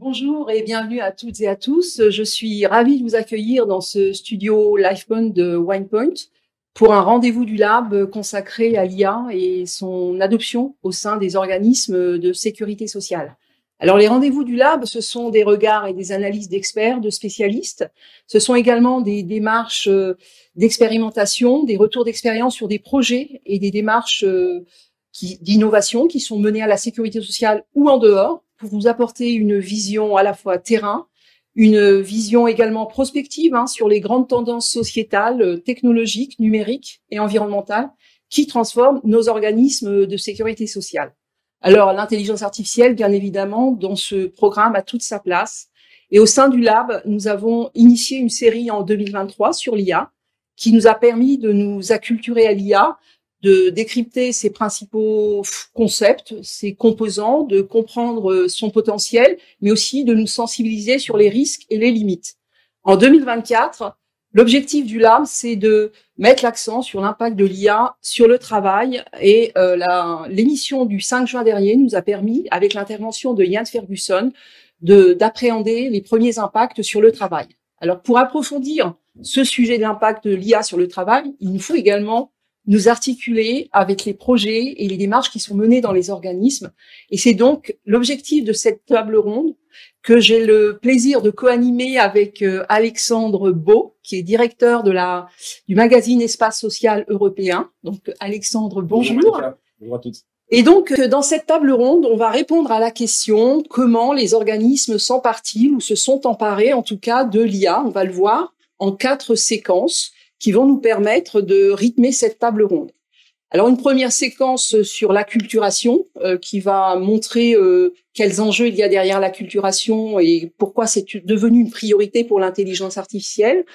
Bonjour et bienvenue à toutes et à tous. Je suis ravie de vous accueillir dans ce studio LifePoint de WinePoint pour un rendez-vous du Lab consacré à l'IA et son adoption au sein des organismes de sécurité sociale. Alors, les rendez-vous du Lab, ce sont des regards et des analyses d'experts, de spécialistes. Ce sont également des démarches d'expérimentation, des retours d'expérience sur des projets et des démarches d'innovation qui sont menées à la sécurité sociale ou en dehors, pour vous apporter une vision à la fois terrain, une vision également prospective sur les grandes tendances sociétales, technologiques, numériques et environnementales qui transforment nos organismes de sécurité sociale. Alors, l'intelligence artificielle, bien évidemment, dans ce programme a toute sa place. Et au sein du Lab, nous avons initié une série en 2023 sur l'IA qui nous a permis de nous acculturer à l'IA, de décrypter ses principaux concepts, ses composants, de comprendre son potentiel, mais aussi de nous sensibiliser sur les risques et les limites. En 2024, l'objectif du Lab, c'est de mettre l'accent sur l'impact de l'IA sur le travail et l'émission du 5 juin dernier nous a permis, avec l'intervention de Ian Ferguson, d'appréhender les premiers impacts sur le travail. Alors, pour approfondir ce sujet de l'impact de l'IA sur le travail, il nous faut également nous articuler avec les projets et les démarches qui sont menées dans les organismes. Et c'est donc l'objectif de cette table ronde que j'ai le plaisir de co-animer avec Alexandre Beau, qui est directeur du magazine Espace Social Européen. Donc, Alexandre, bonjour. Bonjour à toutes. Et donc, dans cette table ronde, on va répondre à la question comment les organismes s'emparent-ils ou se sont emparés, en tout cas, de l'IA. On va le voir en 4 séquences qui vont nous permettre de rythmer cette table ronde. Alors, une première séquence sur l'acculturation qui va montrer quels enjeux il y a derrière l'acculturation et pourquoi c'est devenu une priorité pour l'intelligence artificielle.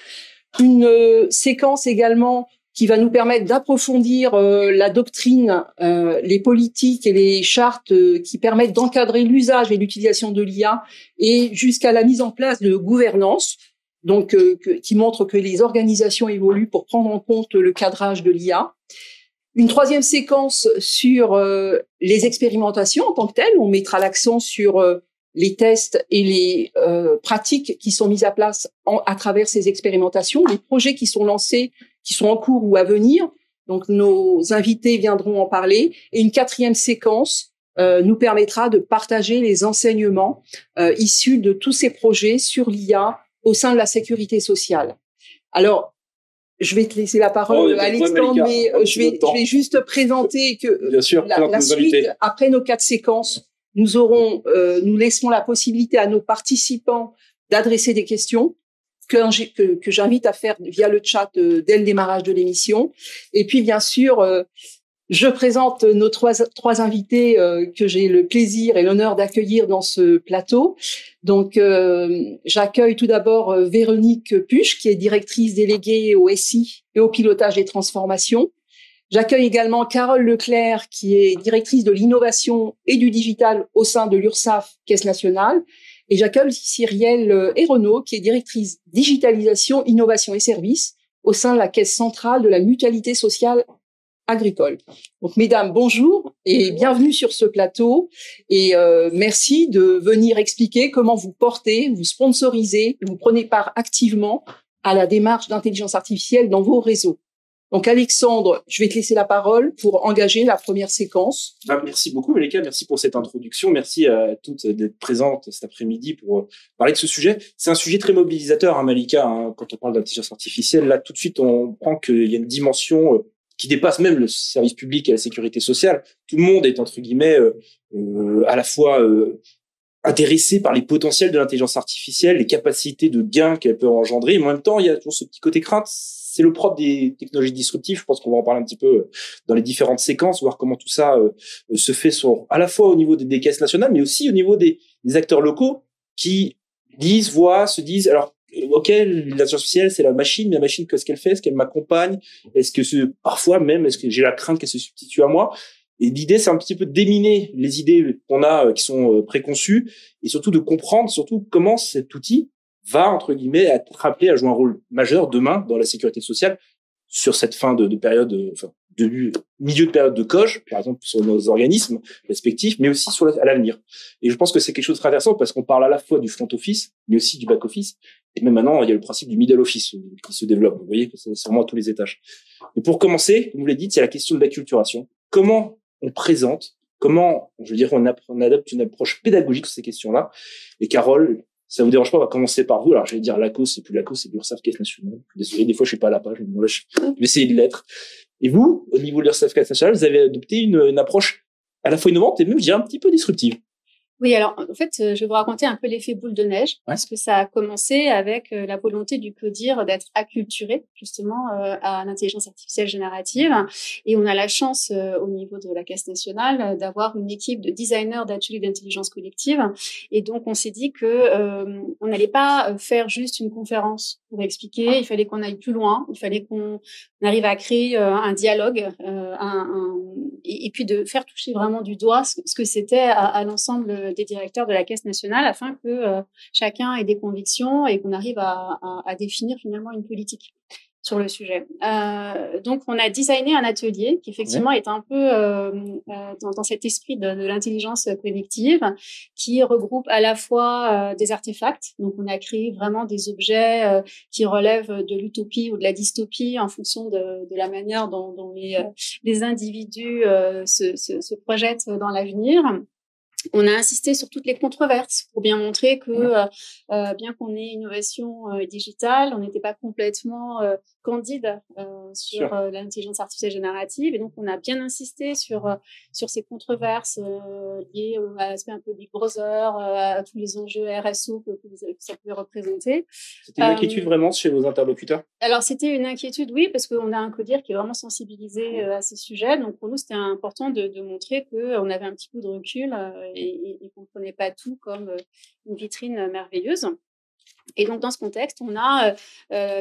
Une séquence également qui va nous permettre d'approfondir la doctrine, les politiques et les chartes qui permettent d'encadrer l'usage et l'utilisation de l'IA et jusqu'à la mise en place de gouvernance, donc qui montre que les organisations évoluent pour prendre en compte le cadrage de l'IA. Une troisième séquence sur les expérimentations en tant que telles. On mettra l'accent sur les tests et les pratiques qui sont mises à place à travers ces expérimentations, les projets qui sont lancés, qui sont en cours ou à venir. Donc, nos invités viendront en parler. Et une quatrième séquence nous permettra de partager les enseignements issus de tous ces projets sur l'IA au sein de la sécurité sociale. Alors, je vais te laisser la parole, Alexandre, mais je vais juste présenter que bien sûr, la suite, après nos 4 séquences, nous laisserons la possibilité à nos participants d'adresser des questions que j'invite à faire via le chat dès le démarrage de l'émission. Et puis, bien sûr, je présente nos trois invités que j'ai le plaisir et l'honneur d'accueillir dans ce plateau. Donc, j'accueille tout d'abord Véronique Pusch, qui est directrice déléguée au SI et au pilotage des transformations. J'accueille également Carole Leclerc, qui est directrice de l'innovation et du digital au sein de l'URSSAF, Caisse nationale. Et j'accueille Cyrielle Hérenaud, qui est directrice digitalisation, innovation et services au sein de la Caisse centrale de la mutualité sociale agricole. Donc, mesdames, bonjour et bienvenue sur ce plateau. Et merci de venir expliquer comment vous portez, vous sponsorisez, vous prenez part activement à la démarche d'intelligence artificielle dans vos réseaux. Donc, Alexandre, je vais te laisser la parole pour engager la première séquence. Merci beaucoup, Malika. Merci pour cette introduction. Merci à toutes d'être présentes cet après-midi pour parler de ce sujet. C'est un sujet très mobilisateur, Malika, quand on parle d'intelligence artificielle. Là, tout de suite, on prend qu'il y a une dimension qui dépasse même le service public et la sécurité sociale. Tout le monde est, entre guillemets, à la fois intéressés par les potentiels de l'intelligence artificielle, les capacités de gain qu'elle peut engendrer. Mais en même temps, il y a toujours ce petit côté crainte. C'est le propre des technologies disruptives. Je pense qu'on va en parler un petit peu dans les différentes séquences, voir comment tout ça se fait à la fois au niveau des caisses nationales, mais aussi au niveau des acteurs locaux qui se disent, alors, ok, l'intelligence artificielle, c'est la machine, mais la machine, qu'est-ce qu'elle fait? Est-ce qu'elle m'accompagne? Parfois même, est-ce que j'ai la crainte qu'elle se substitue à moi? Et l'idée, c'est un petit peu de déminer les idées qu'on a, qui sont préconçues, et surtout de comprendre surtout comment cet outil va, entre guillemets, être appelé à jouer un rôle majeur demain dans la sécurité sociale sur cette fin de période, milieu de période de COG, par exemple, sur nos organismes respectifs, mais aussi à l'avenir. Et je pense que c'est quelque chose de très intéressant parce qu'on parle à la fois du front office, mais aussi du back office. Et même maintenant, il y a le principe du middle office qui se développe. Vous voyez que c'est vraiment à tous les étages. Et pour commencer, comme vous l'avez dit, c'est la question de l'acculturation. Comment on présente, comment, on adopte une approche pédagogique sur ces questions-là. Et Carole, ça vous dérange pas, on va commencer par vous. Alors, je vais dire l'ACO, c'est plus l'ACO, c'est l'URSSAF Caisse Nationale. Désolé, des fois, je suis pas à la page, mais je vais essayer de l'être. Et vous, au niveau de l'URSSAF Caisse Nationale, vous avez adopté une approche à la fois innovante et même, je dirais, un petit peu disruptive. Oui, alors en fait, je vais vous raconter un peu l'effet boule de neige, parce que ça a commencé avec la volonté du CODIR d'être acculturé justement à l'intelligence artificielle générative. Et on a la chance au niveau de la Caisse nationale d'avoir une équipe de designers d'ateliers d'intelligence collective. Et donc on s'est dit que on n'allait pas faire juste une conférence pour expliquer. Il fallait qu'on aille plus loin. Il fallait qu'on arrive à créer un dialogue, et puis de faire toucher vraiment du doigt ce que c'était à l'ensemble des directeurs de la Caisse nationale afin que chacun ait des convictions et qu'on arrive à définir finalement une politique sur le sujet. Donc, on a designé un atelier qui effectivement est un peu dans cet esprit de l'intelligence collective qui regroupe à la fois des artefacts. Donc, on a créé vraiment des objets qui relèvent de l'utopie ou de la dystopie en fonction de la manière dont les individus se projettent dans l'avenir. On a insisté sur toutes les controverses pour bien montrer que bien qu'on ait innovation digitale, on n'était pas complètement candide sur l'intelligence artificielle générative. Et donc, on a bien insisté sur ces controverses liées à l'aspect un peu Big Brother, à tous les enjeux RSO que ça pouvait représenter. C'était une inquiétude vraiment chez vos interlocuteurs? Alors, c'était une inquiétude, oui, parce qu'on a un CODIR qui est vraiment sensibilisé à ces sujets. Donc, pour nous, c'était important de montrer qu'on avait un petit coup de recul et qu'on ne prenait pas tout comme une vitrine merveilleuse. Et donc, dans ce contexte, on a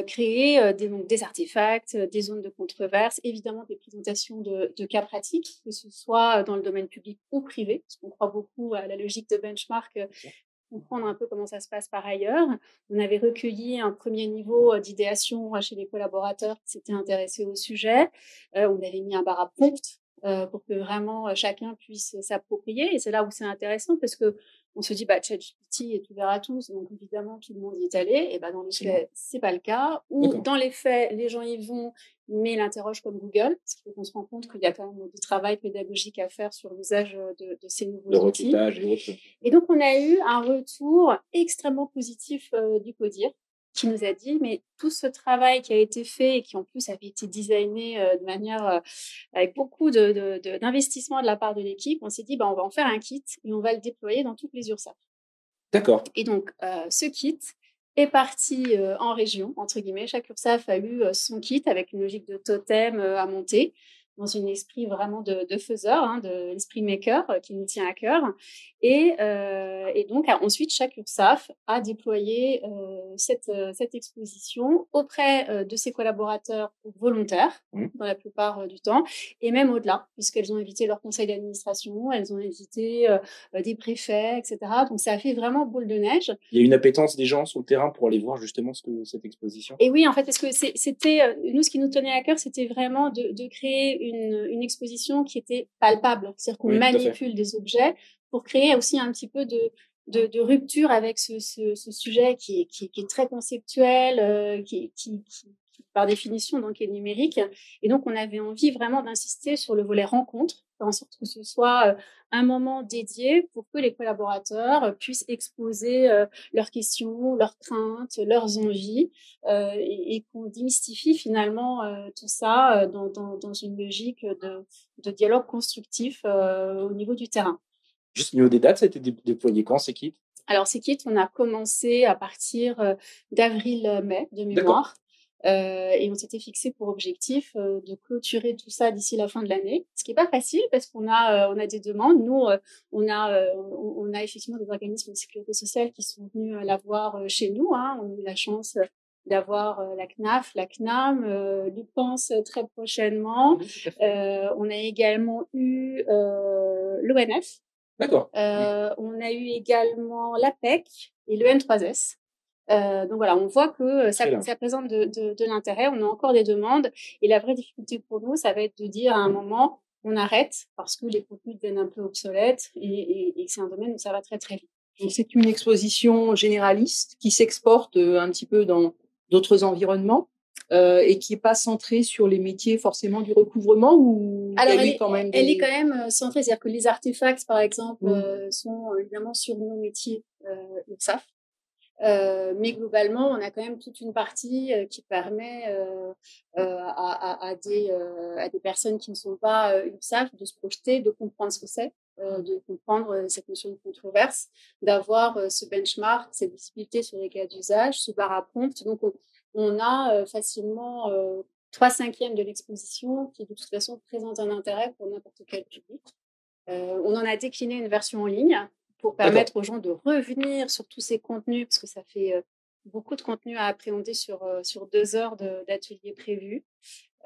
créé des artefacts, des zones de controverse, évidemment des présentations de cas pratiques, que ce soit dans le domaine public ou privé, parce qu'on croit beaucoup à la logique de benchmark, comprendre un peu comment ça se passe par ailleurs. On avait recueilli un premier niveau d'idéation chez les collaborateurs qui s'étaient intéressés au sujet. On avait mis un bar à prompt pour que vraiment chacun puisse s'approprier. Et c'est là où c'est intéressant parce que on se dit, ChatGPT est ouvert à tous, donc évidemment, tout le monde y est allé. Et dans les faits, c'est pas le cas. Ou dans les faits, les gens y vont, mais l'interrogent comme Google, parce qu'il faut qu'on se rend compte qu'il y a quand même du travail pédagogique à faire sur l'usage de ces nouveaux outils. Et donc, on a eu un retour extrêmement positif du CODIR, qui nous a dit, mais tout ce travail qui a été fait et qui en plus avait été designé de manière avec beaucoup d'investissement de la part de l'équipe, on s'est dit, on va en faire un kit et on va le déployer dans toutes les URSSAF. D'accord. Et donc, ce kit est parti en région, entre guillemets. Chaque URSSAF a eu son kit avec une logique de totem à monter, dans un esprit vraiment de faiseur, de l'esprit maker qui nous tient à cœur. Et donc, ensuite, chaque URSSAF a déployé cette exposition auprès de ses collaborateurs volontaires, dans la plupart du temps, et même au-delà, puisqu'elles ont invité leur conseil d'administration, elles ont invité des préfets, etc. Donc, ça a fait vraiment boule de neige. Il y a une appétence des gens sur le terrain pour aller voir justement cette exposition. Et oui, en fait, parce que c'était nous, ce qui nous tenait à cœur, c'était vraiment de créer une exposition qui était palpable, c'est-à-dire qu'on manipule des objets pour créer aussi un petit peu de rupture avec ce sujet qui est très conceptuel, qui par définition donc est numérique. Et donc on avait envie vraiment d'insister sur le volet rencontre, faire en sorte que ce soit un moment dédié pour que les collaborateurs puissent exposer leurs questions, leurs craintes, leurs envies, et qu'on démystifie finalement tout ça dans une logique de dialogue constructif au niveau du terrain. Juste au niveau des dates, ça a été déployé quand, ces kits? Alors, ces kits, on a commencé à partir d'avril-mai de mémoire. Et on s'était fixé pour objectif de clôturer tout ça d'ici la fin de l'année, ce qui n'est pas facile parce qu'on a des demandes. Nous, on a effectivement des organismes de sécurité sociale qui sont venus la voir chez nous. Hein. On a eu la chance d'avoir la CNAF, la CNAM, l'UPENS très prochainement. On a également eu l'ONF. D'accord. On a eu également l'APEC et le N3S. Donc voilà, on voit que ça présente de l'intérêt. On a encore des demandes et la vraie difficulté pour nous, ça va être de dire à un moment, on arrête parce que les contenus deviennent un peu obsolètes et c'est un domaine où ça va très très vite. C'est une exposition généraliste qui s'exporte un petit peu dans d'autres environnements et qui n'est pas centrée sur les métiers forcément du recouvrement ou alors elle est quand même centrée, c'est-à-dire que les artefacts par exemple sont évidemment sur nos métiers URSSAF. Mais globalement, on a quand même toute une partie qui permet à des personnes qui ne sont pas URSSAF de se projeter, de comprendre ce que c'est, de comprendre cette notion de controverse, d'avoir ce benchmark, cette visibilité sur les cas d'usage, ce bar à prompt. Donc, on a facilement 3/5 de l'exposition qui, de toute façon, présente un intérêt pour n'importe quel public. On en a décliné une version en ligne pour permettre aux gens de revenir sur tous ces contenus, parce que ça fait beaucoup de contenu à appréhender sur 2 heures d'atelier prévu.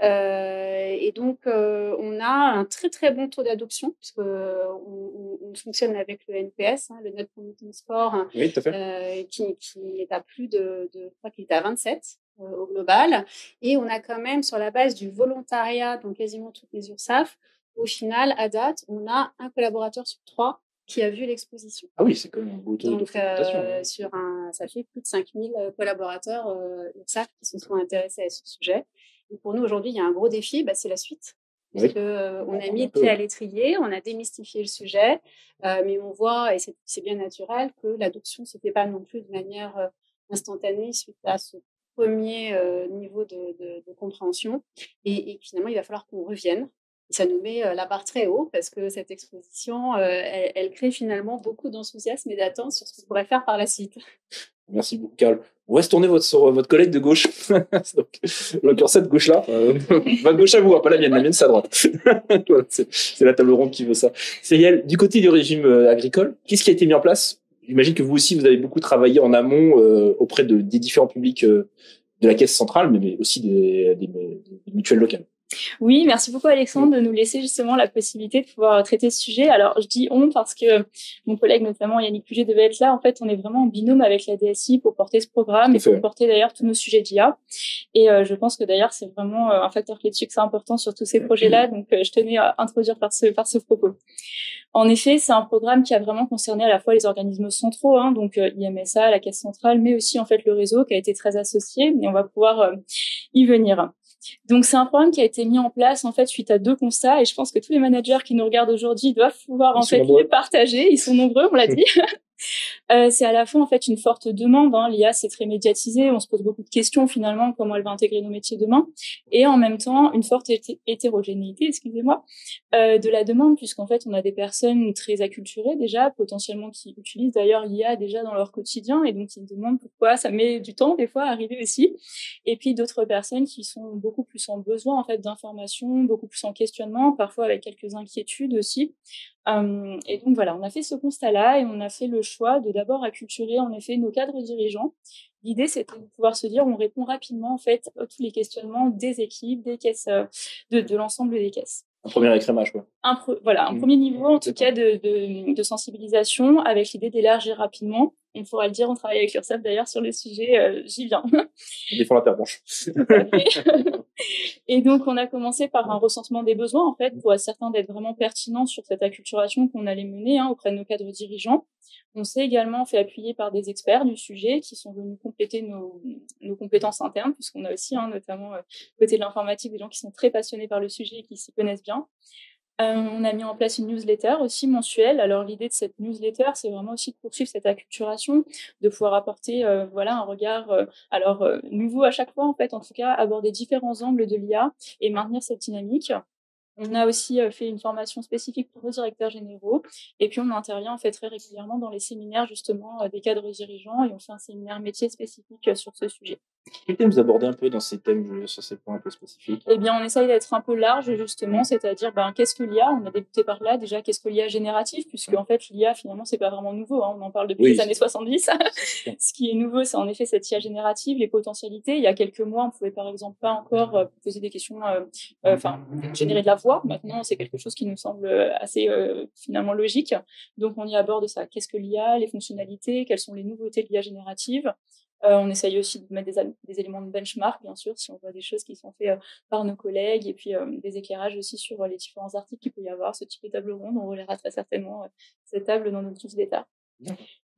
Et donc, on a un très, très bon taux d'adoption, puisqu'on fonctionne avec le NPS, hein, le Net Promoting Score, oui, tout à fait. qui est à plus je crois qu'il est à 27 au global. Et on a quand même, sur la base du volontariat, dans quasiment toutes les URSSAF, au final, à date, on a un collaborateur sur 3 qui a vu l'exposition. Ah oui, c'est quand même un beau taux de fréquentation. Ça fait plus de 5000 collaborateurs URSSAF qui se sont intéressés à ce sujet. Et pour nous, aujourd'hui, il y a un gros défi, c'est la suite. Parce qu'on a mis le pied à l'étrier, on a démystifié le sujet, mais on voit, et c'est bien naturel, que l'adoption ne se fait pas non plus de manière instantanée suite à ce premier niveau de compréhension. Et finalement, il va falloir qu'on revienne. Ça nous met la barre très haut parce que cette exposition, elle crée finalement beaucoup d'enthousiasme et d'attente sur ce qu'on pourrait faire par la suite. Merci beaucoup, Carl. On va se tourner sur votre collègue de gauche. Donc, le curseur de gauche là. Votre gauche à vous, hein, pas la mienne c'est à droite. Voilà, c'est la table ronde qui veut ça. Cyril, du côté du régime agricole, qu'est-ce qui a été mis en place? J'imagine que vous aussi, vous avez beaucoup travaillé en amont auprès des différents publics de la caisse centrale, mais aussi des mutuelles locales. Oui, merci beaucoup Alexandre de nous laisser justement la possibilité de pouvoir traiter ce sujet. Alors, je dis on parce que mon collègue, notamment Yannick Puget, devait être là. En fait, on est vraiment en binôme avec la DSI pour porter ce programme et pour porter d'ailleurs tous nos sujets d'IA. Et je pense que d'ailleurs, c'est vraiment un facteur clé de succès important sur tous ces projets-là. Donc, je tenais à introduire par ce propos. En effet, c'est un programme qui a vraiment concerné à la fois les organismes centraux, hein, donc IMSA, la Caisse centrale, mais aussi en fait le réseau qui a été très associé. Et on va pouvoir y venir. Donc, c'est un programme qui a été mis en place, en fait, suite à 2 constats. Et je pense que tous les managers qui nous regardent aujourd'hui doivent pouvoir, en fait, les partager. Ils sont nombreux, on l'a dit. C'est à la fois, en fait, une forte demande. Hein. L'IA, c'est très médiatisé. On se pose beaucoup de questions, finalement, comment elle va intégrer nos métiers demain. Et en même temps, une forte hétérogénéité, excusez-moi, de la demande, puisqu'en fait, on a des personnes très acculturées, déjà, potentiellement, qui utilisent d'ailleurs l'IA déjà dans leur quotidien. Et donc, ils se demandent pourquoi ça met du temps, des fois, à arriver aussi. Et puis, d'autres personnes qui sont beaucoup plus en besoin, en fait, d'informations, beaucoup plus en questionnement, parfois avec quelques inquiétudes aussi. Et donc voilà, on a fait ce constat-là et on a fait le choix de d'abord acculturer en effet nos cadres dirigeants. L'idée, c'était de pouvoir se dire, on répond rapidement en fait à tous les questionnements des équipes, des caisses, de l'ensemble des caisses. Un premier écrémage, quoi. Un premier niveau, en tout cas, de sensibilisation, avec l'idée d'élargir rapidement. Il faudra le dire, on travaille avec l'URSSAF d'ailleurs sur le sujet, j'y viens. Il faut la terre blanche. Et donc, on a commencé par un recensement des besoins, en fait, pour être certain d'être vraiment pertinent sur cette acculturation qu'on allait mener auprès de nos cadres dirigeants. On s'est également fait appuyer par des experts du sujet qui sont venus compléter nos compétences internes, puisqu'on a aussi, notamment côté de l'informatique, des gens qui sont très passionnés par le sujet et qui s'y connaissent bien. On a mis en place une newsletter aussi mensuelle. Alors, l'idée de cette newsletter, c'est vraiment aussi de poursuivre cette acculturation, de pouvoir apporter un regard nouveau à chaque fois, en fait, en tout cas, aborder différents angles de l'IA et maintenir cette dynamique. On a aussi fait une formation spécifique pour nos directeurs généraux. Et puis, on intervient en fait très régulièrement dans les séminaires justement des cadres dirigeants et on fait un séminaire métier spécifique sur ce sujet. Quels thèmes vous abordez un peu dans ces thèmes, sur ces points un peu spécifiques? Eh bien, on essaye d'être un peu large, justement, c'est-à-dire, qu'est-ce que l'IA? On a débuté par là, déjà, qu'est-ce que l'IA générative? Puisque, en fait, l'IA, finalement, c'est pas vraiment nouveau, hein. On en parle depuis les années 70. Ce qui est nouveau, c'est en effet cette IA générative, les potentialités. Il y a quelques mois, on pouvait, par exemple, pas encore poser des questions, générer de la voix. Maintenant, c'est quelque chose qui nous semble assez, finalement, logique. Donc, on y aborde ça. Qu'est-ce que l'IA? Les fonctionnalités? Quelles sont les nouveautés de l'IA générative? On essaye aussi de mettre des éléments de benchmark, bien sûr, si on voit des choses qui sont faites par nos collègues, et puis des éclairages aussi sur les différents articles qu'il peut y avoir, ce type de table ronde. On relaiera très certainement cette table dans notre newsletter.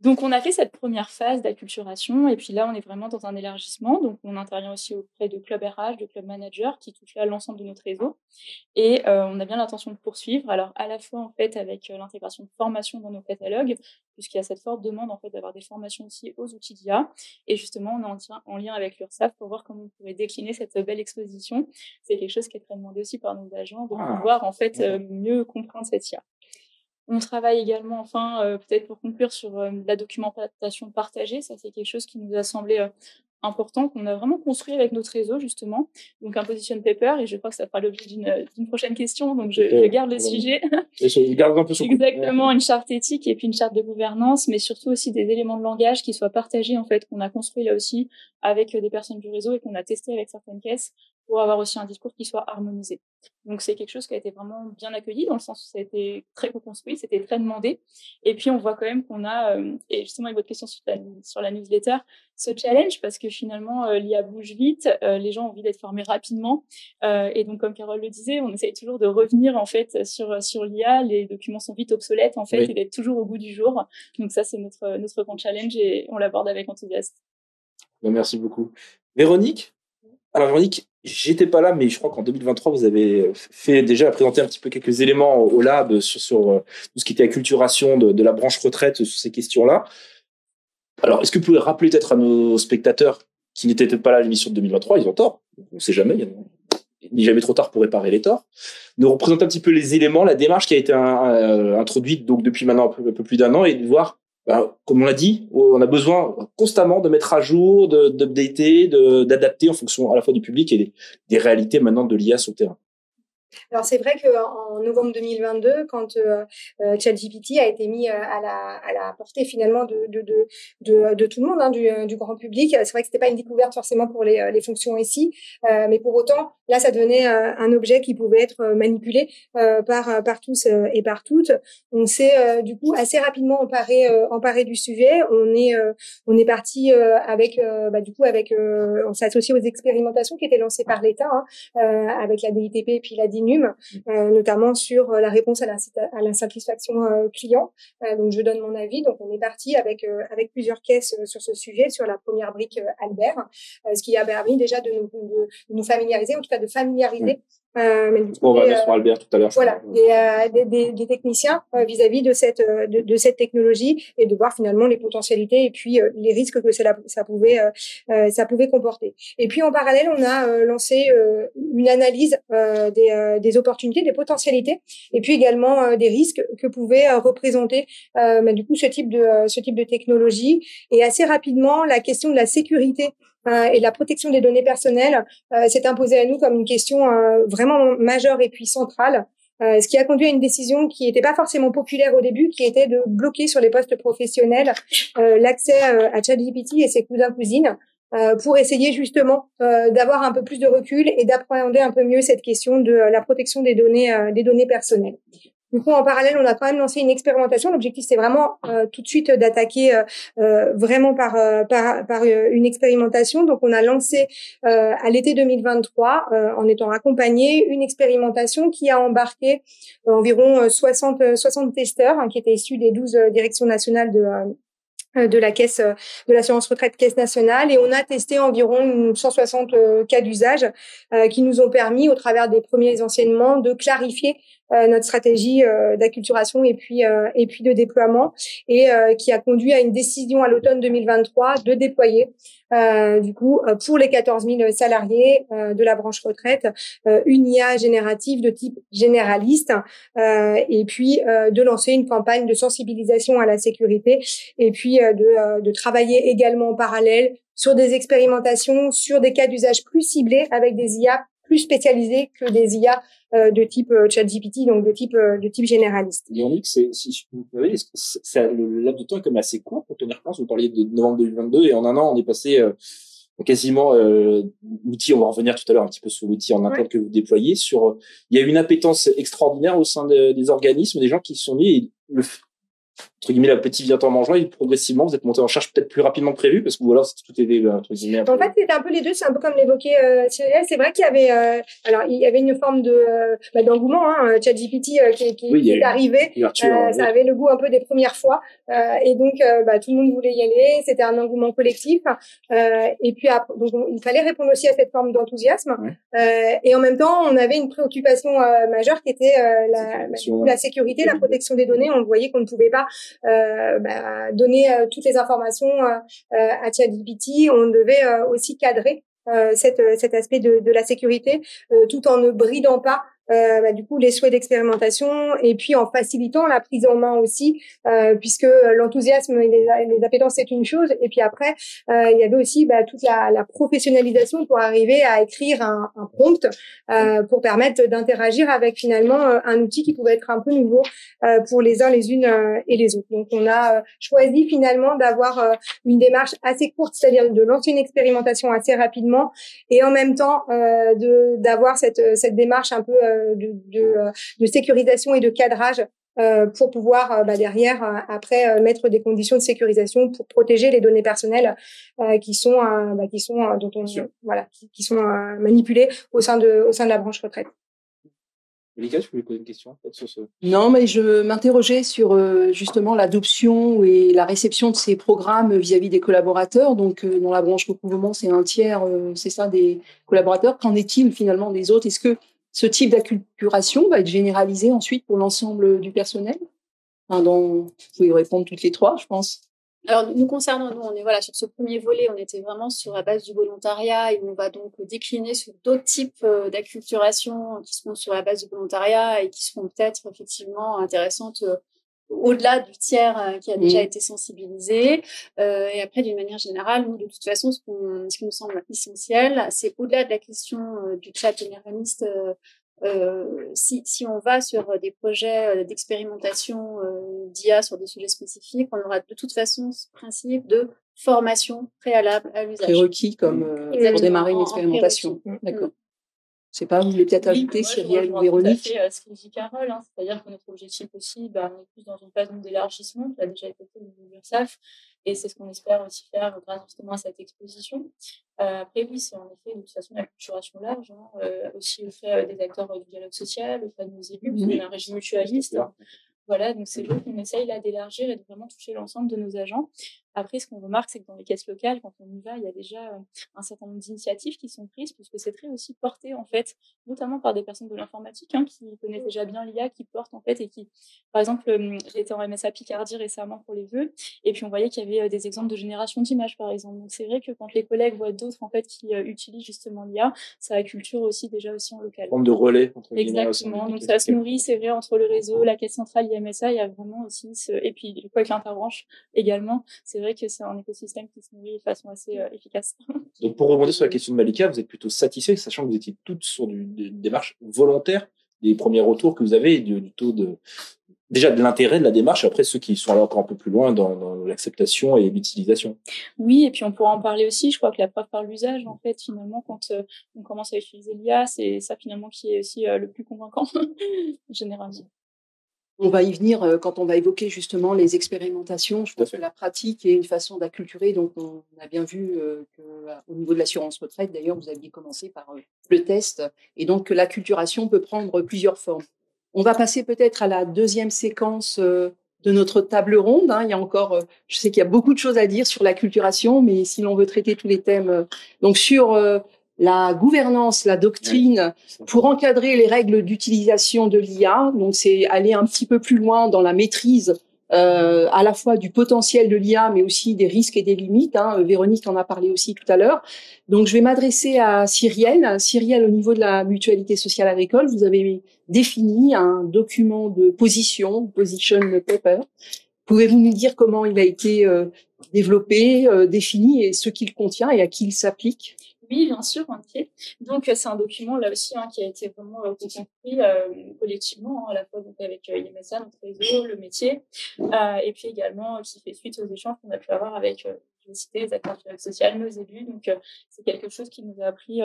Donc, on a fait cette première phase d'acculturation et puis là, on est vraiment dans un élargissement. Donc, on intervient aussi auprès de clubs RH, de clubs managers qui touchent là l'ensemble de notre réseau. Et on a bien l'intention de poursuivre. Alors, à la fois, en fait, avec l'intégration de formation dans nos catalogues, puisqu'il y a cette forte demande, en fait, d'avoir des formations aussi aux outils d'IA. Et justement, on est en lien avec l'URSSAF pour voir comment on pourrait décliner cette belle exposition. C'est quelque chose qui est très demandé aussi par nos agents, de pouvoir, en fait, mieux comprendre cette IA. On travaille également, peut-être pour conclure, sur la documentation partagée. Ça, c'est quelque chose qui nous a semblé important, qu'on a vraiment construit avec notre réseau, justement. Donc, un position paper, et je crois que ça fera l'objet d'une prochaine question, donc je garde le sujet. Et je garde un peu sur Exactement, une charte éthique et puis une charte de gouvernance, mais surtout aussi des éléments de langage qui soient partagés, en fait, qu'on a construit là aussi avec des personnes du réseau et qu'on a testé avec certaines caisses pour avoir aussi un discours qui soit harmonisé. Donc, c'est quelque chose qui a été vraiment bien accueilli dans le sens où ça a été très co-construit, c'était très demandé. Et puis, on voit quand même qu'on a, et justement, avec votre question sur la newsletter, ce challenge parce que finalement, l'IA bouge vite, les gens ont envie d'être formés rapidement. Et donc, comme Carole le disait, on essaye toujours de revenir, en fait, sur l'IA. Les documents sont vite obsolètes, en fait, et d'être toujours au goût du jour. Donc, ça, c'est notre grand challenge et on l'aborde avec enthousiasme. Merci beaucoup. Véronique? Alors, Véronique, j'étais pas là, mais je crois qu'en 2023, vous avez présenté un petit peu quelques éléments au lab sur tout ce qui était acculturation de la branche retraite sur ces questions-là. Alors, est-ce que vous pouvez rappeler peut-être à nos spectateurs qui n'étaient pas là à l'émission de 2023, ils ont tort, on ne sait jamais, il n'est jamais trop tard pour réparer les torts, nous représenter un petit peu les éléments, la démarche qui a été introduite donc depuis maintenant un peu plus d'un an et de voir, comme on l'a dit, on a besoin constamment de mettre à jour, d'updater, d'adapter en fonction à la fois du public et des réalités maintenant de l'IA sur le terrain. Alors c'est vrai qu'en novembre 2022, quand ChatGPT a été mis à la portée finalement de tout le monde, hein, du grand public, c'est vrai que c'était pas une découverte forcément pour les fonctions ici, mais pour autant là ça devenait un objet qui pouvait être manipulé par tous et par toutes. On s'est du coup assez rapidement emparé du sujet. On est parti on s'est associé aux expérimentations qui étaient lancées par l'État, avec la DITP et puis la DINUM, notamment sur la réponse à l'insatisfaction client. Donc je donne mon avis. Donc on est parti avec plusieurs caisses sur ce sujet, sur la première brique Albert, ce qui a permis déjà de nous familiariser, en tout cas de familiariser. On va mettre sur Albert tout à l'heure. Voilà, des techniciens vis-à-vis de cette technologie et de voir finalement les potentialités et puis les risques que ça pouvait comporter. Et puis en parallèle, on a lancé une analyse des opportunités, des potentialités et puis également des risques que pouvait représenter du coup ce type de technologie. Et assez rapidement, la question de la sécurité et de la protection des données personnelles s'est imposée à nous comme une question vraiment majeure et puis centrale, ce qui a conduit à une décision qui n'était pas forcément populaire au début, qui était de bloquer sur les postes professionnels l'accès à ChatGPT et ses cousins-cousines, pour essayer justement d'avoir un peu plus de recul et d'appréhender un peu mieux cette question de la protection des données personnelles. Du coup, en parallèle, on a quand même lancé une expérimentation. L'objectif, c'est vraiment tout de suite d'attaquer vraiment par une expérimentation. Donc, on a lancé à l'été 2023, en étant accompagné, une expérimentation qui a embarqué environ 60 testeurs qui étaient issus des 12 directions nationales de la caisse de l'assurance retraite caisse nationale, et on a testé environ 160 cas d'usage qui nous ont permis, au travers des premiers enseignements, de clarifier notre stratégie d'acculturation et puis de déploiement, et qui a conduit à une décision à l'automne 2023 de déployer du coup pour les 14 000 salariés de la branche retraite une IA générative de type généraliste, et puis de lancer une campagne de sensibilisation à la sécurité, et puis de travailler également en parallèle sur des expérimentations, sur des cas d'usage plus ciblés avec des IA plus spécialisés que des IA de type ChatGPT, donc de type généraliste. Yannick, si je peux vous permettre, le laps de temps est quand même assez court pour tenir compte. Vous parliez de novembre 2022 et en un an, on est passé quasiment l'outil. On va revenir tout à l'heure un petit peu sur l'outil en interne que vous déployez. Il y a une appétence extraordinaire au sein des organismes, des gens qui se sont mis. Et entre guillemets, la petite vient en mangeant, et progressivement, vous êtes monté en charge peut-être plus rapidement que prévu, parce que voilà, tout était, entre guillemets, en fait, c'était un peu les deux, c'est un peu comme l'évoquait Cyril. C'est vrai qu'il y avait, alors, il y avait une forme d'engouement, ChatGPT, qui est arrivé. Ça avait le goût un peu des premières fois, et donc, tout le monde voulait y aller, c'était un engouement collectif, et puis après, donc, il fallait répondre aussi à cette forme d'enthousiasme, et en même temps, on avait une préoccupation majeure qui était la sécurité, la protection des données. On voyait qu'on ne pouvait pas donner toutes les informations à ChatGPT. On devait aussi cadrer cet aspect de la sécurité, tout en ne bridant pas du coup les souhaits d'expérimentation, et puis en facilitant la prise en main aussi, puisque l'enthousiasme et les appétences c'est une chose, et puis après il y avait aussi toute la professionnalisation pour arriver à écrire un prompt pour permettre d'interagir avec finalement un outil qui pouvait être un peu nouveau pour les uns, les unes et les autres. Donc on a choisi finalement d'avoir une démarche assez courte, c'est-à-dire de lancer une expérimentation assez rapidement, et en même temps d'avoir cette démarche un peu de sécurisation et de cadrage pour pouvoir derrière après mettre des conditions de sécurisation pour protéger les données personnelles qui sont manipulées au sein de la branche retraite. Malika, je voulais poser une question sur ce. Non, mais je m'interrogeais sur justement l'adoption et la réception de ces programmes vis-à-vis des collaborateurs. Donc, dans la branche recouvrement, c'est un tiers, c'est ça, des collaborateurs. Qu'en est-il finalement des autres? Est-ce que ce type d'acculturation va être généralisé ensuite pour l'ensemble du personnel? Vous pouvez répondre toutes les trois, je pense. Alors, nous concernant, nous, on est sur ce premier volet, on était vraiment sur la base du volontariat, et on va donc décliner sur d'autres types d'acculturation qui seront sur la base du volontariat et qui seront peut-être effectivement intéressantes au-delà du tiers qui a déjà été sensibilisé. Et après, d'une manière générale, nous, de toute façon, ce qui nous semble essentiel, c'est au-delà de la question du chat généraliste. Si on va sur des projets d'expérimentation d'IA sur des sujets spécifiques, on aura de toute façon ce principe de formation préalable à l'usage. Prérequis comme pour démarrer une expérimentation. D'accord. Je sais pas, vous voulez peut-être ajouter, Cyrielle ou Véronique? Tout à fait ce que dit Carole, c'est-à-dire que notre objectif aussi, on est plus dans une phase d'élargissement qui a déjà été fait au niveau de l'URSSAF, et c'est ce qu'on espère aussi faire grâce justement à cette exposition. Après, oui, c'est en effet de toute façon la culturation large, aussi le fait des acteurs du dialogue social, le fait de nos élus, parce qu'on a un régime mutualiste. Voilà, donc c'est vrai qu'on essaye là d'élargir et de vraiment toucher l'ensemble de nos agents. Après, ce qu'on remarque, c'est que dans les caisses locales, quand on y va, il y a déjà un certain nombre d'initiatives qui sont prises, puisque c'est très aussi porté, en fait, notamment par des personnes de l'informatique qui connaissent déjà bien l'IA, qui portent, en fait, et qui, par exemple, j'étais en MSA Picardie récemment pour les vœux, et puis on voyait qu'il y avait des exemples de génération d'images, par exemple. Donc c'est vrai que quand les collègues voient d'autres, en fait, qui utilisent justement l'IA, ça acculture aussi déjà aussi en local. Forme de relais, entre guillemets. Exactement. Donc ça se nourrit, c'est vrai, entre le réseau, la caisse centrale, MSA, il y a vraiment aussi et puis du coup avec l'interbranche également, c'est vrai que c'est un écosystème qui se nourrit de façon assez efficace. Donc pour rebondir sur la question de Malika, vous êtes plutôt satisfait, sachant que vous étiez toutes sur une démarche volontaire, des premiers retours que vous avez et du taux déjà de l'intérêt de la démarche, après ceux qui sont allés encore un peu plus loin dans l'acceptation et l'utilisation. Oui, et puis on pourra en parler aussi, je crois que la preuve par l'usage, en fait, finalement, quand on commence à utiliser l'IA, c'est ça finalement qui est aussi le plus convaincant, généralement. On va y venir quand on va évoquer justement les expérimentations. Je pense que la pratique est une façon d'acculturer. Donc, on a bien vu qu'au niveau de l'assurance retraite, d'ailleurs, vous aviez commencé par le test. Et donc, l'acculturation peut prendre plusieurs formes. On va passer peut-être à la deuxième séquence de notre table ronde. Il y a encore, je sais qu'il y a beaucoup de choses à dire sur l'acculturation, mais si l'on veut traiter tous les thèmes, donc sur la gouvernance, la doctrine pour encadrer les règles d'utilisation de l'IA. Donc, c'est aller un petit peu plus loin dans la maîtrise à la fois du potentiel de l'IA, mais aussi des risques et des limites. Véronique en a parlé aussi tout à l'heure. Donc, je vais m'adresser à Cyrielle. Cyrielle, au niveau de la Mutualité sociale agricole, vous avez défini un document de position paper. Pouvez-vous nous dire comment il a été développé, défini et ce qu'il contient et à qui il s'applique? Oui, bien sûr, ok. Donc, c'est un document, là aussi, qui a été vraiment construit collectivement, à la fois donc, avec IMSA, notre réseau, le métier, et puis également qui fait suite aux échanges qu'on a pu avoir avec les acteurs sociaux, nos élus. Donc, c'est quelque chose qui nous a pris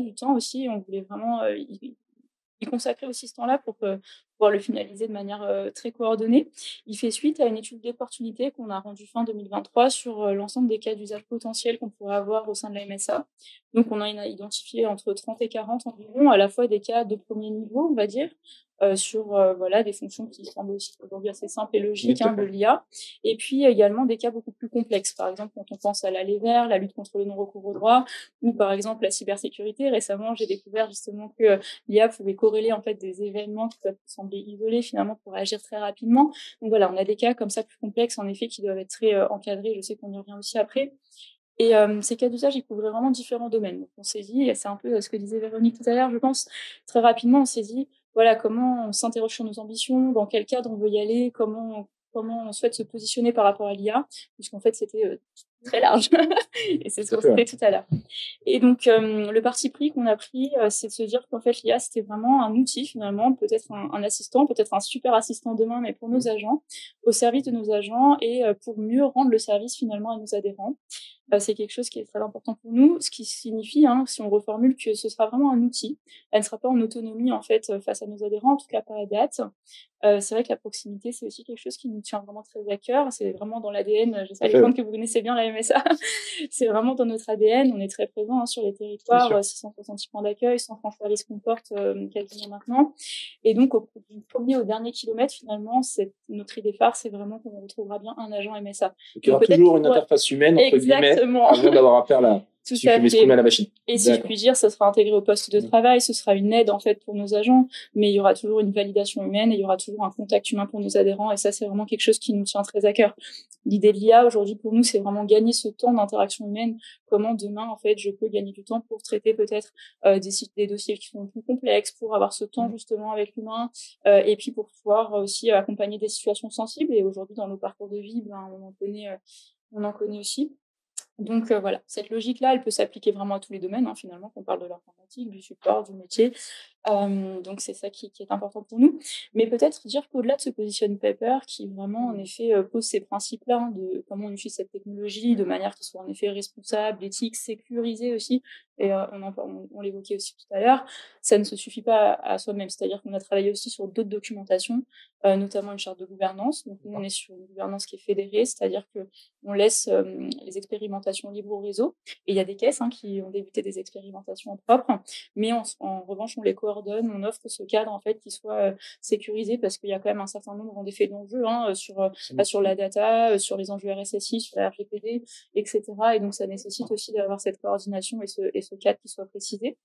du temps aussi. On voulait vraiment y consacrer aussi ce temps-là pour pouvoir le finaliser de manière très coordonnée. Il fait suite à une étude d'opportunité qu'on a rendue fin 2023 sur l'ensemble des cas d'usage potentiels qu'on pourrait avoir au sein de la MSA. Donc, on a identifié entre 30 et 40 environ, à la fois des cas de premier niveau, on va dire, sur des fonctions qui semblent aussi aujourd'hui assez simples et logiques de l'IA, et puis également des cas beaucoup plus complexes. Par exemple, quand on pense à l'aller vers, la lutte contre le non-recours aux droits, ou par exemple la cybersécurité. Récemment, j'ai découvert justement que l'IA pouvait corréler en fait des événements qui peuvent sembler isolés finalement pour agir très rapidement. Donc voilà, on a des cas comme ça plus complexes en effet qui doivent être très encadrés. Je sais qu'on y revient aussi après. Et ces cas d'usage, ils couvraient vraiment différents domaines. Donc on s'est dit, et c'est un peu ce que disait Véronique tout à l'heure, je pense, très rapidement, on s'est dit, voilà, comment on s'interroge sur nos ambitions, dans quel cadre on veut y aller, comment on souhaite se positionner par rapport à l'IA, puisqu'en fait, c'était très large. Et c'est ce qu'on fait tout à l'heure. Et donc, le parti pris qu'on a pris, c'est de se dire qu'en fait, l'IA, c'était vraiment un outil, finalement, peut-être un assistant, peut-être un super assistant demain, mais pour nos agents, au service de nos agents et pour mieux rendre le service, finalement, à nos adhérents. C'est quelque chose qui est très important pour nous, ce qui signifie, si on reformule, que ce sera vraiment un outil. Elle ne sera pas en autonomie, en fait, face à nos adhérents, en tout cas pas à date. C'est vrai que la proximité, c'est aussi quelque chose qui nous tient vraiment très à cœur. C'est vraiment dans l'ADN. Je sais, Alexandre, que vous connaissez bien la MSA. C'est vraiment dans notre ADN. On est très présent sur les territoires. 666 points d'accueil, 100 France Service qu'on porte quasiment maintenant. Et donc, du premier au dernier kilomètre, finalement, notre idée phare, c'est vraiment qu'on retrouvera bien un agent MSA. Donc, il y aura toujours une interface humaine, entre guillemets, avant d'avoir affaire à la machine. Et si je puis dire, ça sera intégré au poste de travail, ce sera une aide en fait pour nos agents, mais il y aura toujours une validation humaine et il y aura toujours un contact humain pour nos adhérents, et ça c'est vraiment quelque chose qui nous tient très à cœur. L'idée de l'IA aujourd'hui pour nous, c'est vraiment gagner ce temps d'interaction humaine. Comment demain en fait je peux gagner du temps pour traiter peut-être des dossiers qui sont plus complexes, pour avoir ce temps justement avec l'humain, et puis pour pouvoir aussi accompagner des situations sensibles. Et aujourd'hui dans nos parcours de vie, on en connaît aussi. Donc voilà, cette logique-là, elle peut s'appliquer vraiment à tous les domaines, finalement, qu'on parle de l'informatique, du support, du métier. Donc c'est ça qui est important pour nous. Mais peut-être dire qu'au-delà de ce position paper, qui vraiment en effet pose ces principes-là de comment on utilise cette technologie de manière qui soit en effet responsable, éthique, sécurisée aussi, et on l'évoquait aussi tout à l'heure, ça ne se suffit pas à soi-même. C'est-à-dire qu'on a travaillé aussi sur d'autres documentations, notamment une charte de gouvernance. Donc nous, on est sur une gouvernance qui est fédérée, c'est-à-dire que on laisse les expérimentations libres au réseau. Et il y a des caisses qui ont débuté des expérimentations en propre, mais en revanche, on les coordonne, on offre ce cadre en fait qui soit sécurisé, parce qu'il y a quand même un certain nombre en effet d'enjeux sur la data, sur les enjeux RSSI, sur la RGPD, etc. Et donc ça nécessite aussi d'avoir cette coordination et ce cadre qui soit précisé.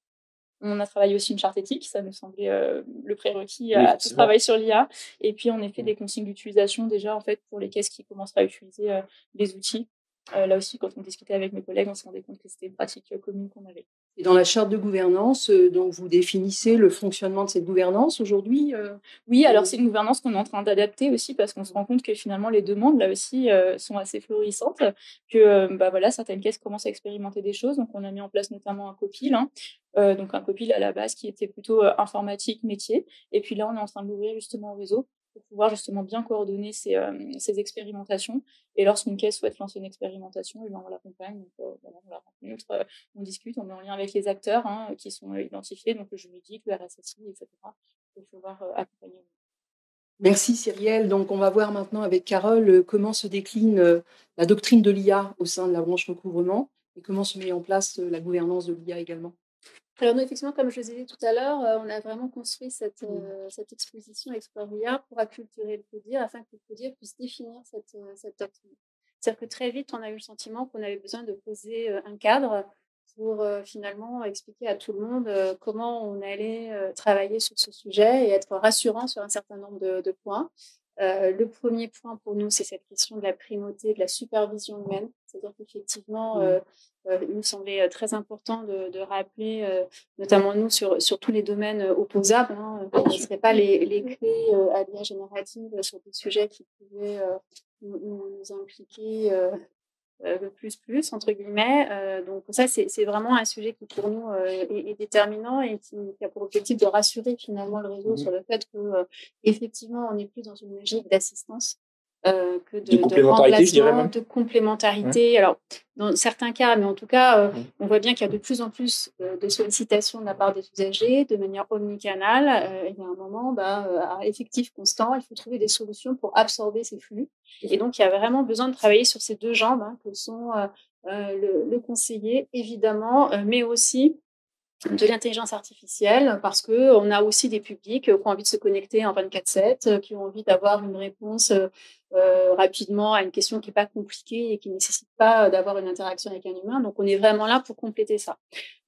On a travaillé aussi une charte éthique, ça nous semblait le prérequis à tout travail sur l'IA. Et puis, en effet, des consignes d'utilisation déjà, en fait, pour les caisses qui commencent à utiliser les outils. Là aussi, quand on discutait avec mes collègues, on se rendait compte que c'était une pratique commune qu'on avait. Et dans la charte de gouvernance, donc vous définissez le fonctionnement de cette gouvernance aujourd'hui Oui, alors c'est une gouvernance qu'on est en train d'adapter aussi, parce qu'on se rend compte que finalement les demandes là aussi sont assez florissantes, que certaines caisses commencent à expérimenter des choses. Donc on a mis en place notamment un copil, donc un copil à la base qui était plutôt informatique, métier, et puis là on est en train de l'ouvrir justement au réseau pour pouvoir justement bien coordonner ces expérimentations. Et lorsqu'une caisse souhaite lancer une expérimentation, on l'accompagne. Donc, on la rencontre, on discute, on met en lien avec les acteurs qui sont identifiés, donc le juridique, le RSSI, etc. pour pouvoir accompagner. Merci Cyrielle. Donc on va voir maintenant avec Carole comment se décline la doctrine de l'IA au sein de la branche recouvrement et comment se met en place la gouvernance de l'IA également. Alors nous, effectivement, comme je le disais tout à l'heure, on a vraiment construit cette exposition Explore l'IA pour acculturer le CODIR, afin que le CODIR puisse définir cette doctrine. C'est-à-dire que très vite, on a eu le sentiment qu'on avait besoin de poser un cadre pour finalement expliquer à tout le monde comment on allait travailler sur ce sujet et être rassurant sur un certain nombre de points. Le premier point pour nous, c'est cette question de la primauté, de la supervision humaine. C'est-à-dire qu'effectivement, il nous semblait très important de rappeler, notamment nous, sur tous les domaines opposables, qu'on ne serait pas les clés à l'IA générative sur des sujets qui pouvaient nous impliquer le plus entre guillemets. Donc ça, c'est vraiment un sujet qui pour nous est déterminant et qui a pour objectif de rassurer finalement le réseau sur le fait que effectivement on n'est plus dans une logique d'assistance que de complémentarité, je dirais même. De complémentarité. Alors dans certains cas, mais en tout cas, on voit bien qu'il y a de plus en plus de sollicitations de la part des usagers de manière omnicanale. Il y a un moment, à effectif constant, il faut trouver des solutions pour absorber ces flux. Et donc, il y a vraiment besoin de travailler sur ces deux jambes, que sont le conseiller, évidemment, mais aussi de l'intelligence artificielle, parce que on a aussi des publics qui ont envie de se connecter en 24/7, qui ont envie d'avoir une réponse rapidement à une question qui n'est pas compliquée et qui ne nécessite pas d'avoir une interaction avec un humain. Donc, on est vraiment là pour compléter ça.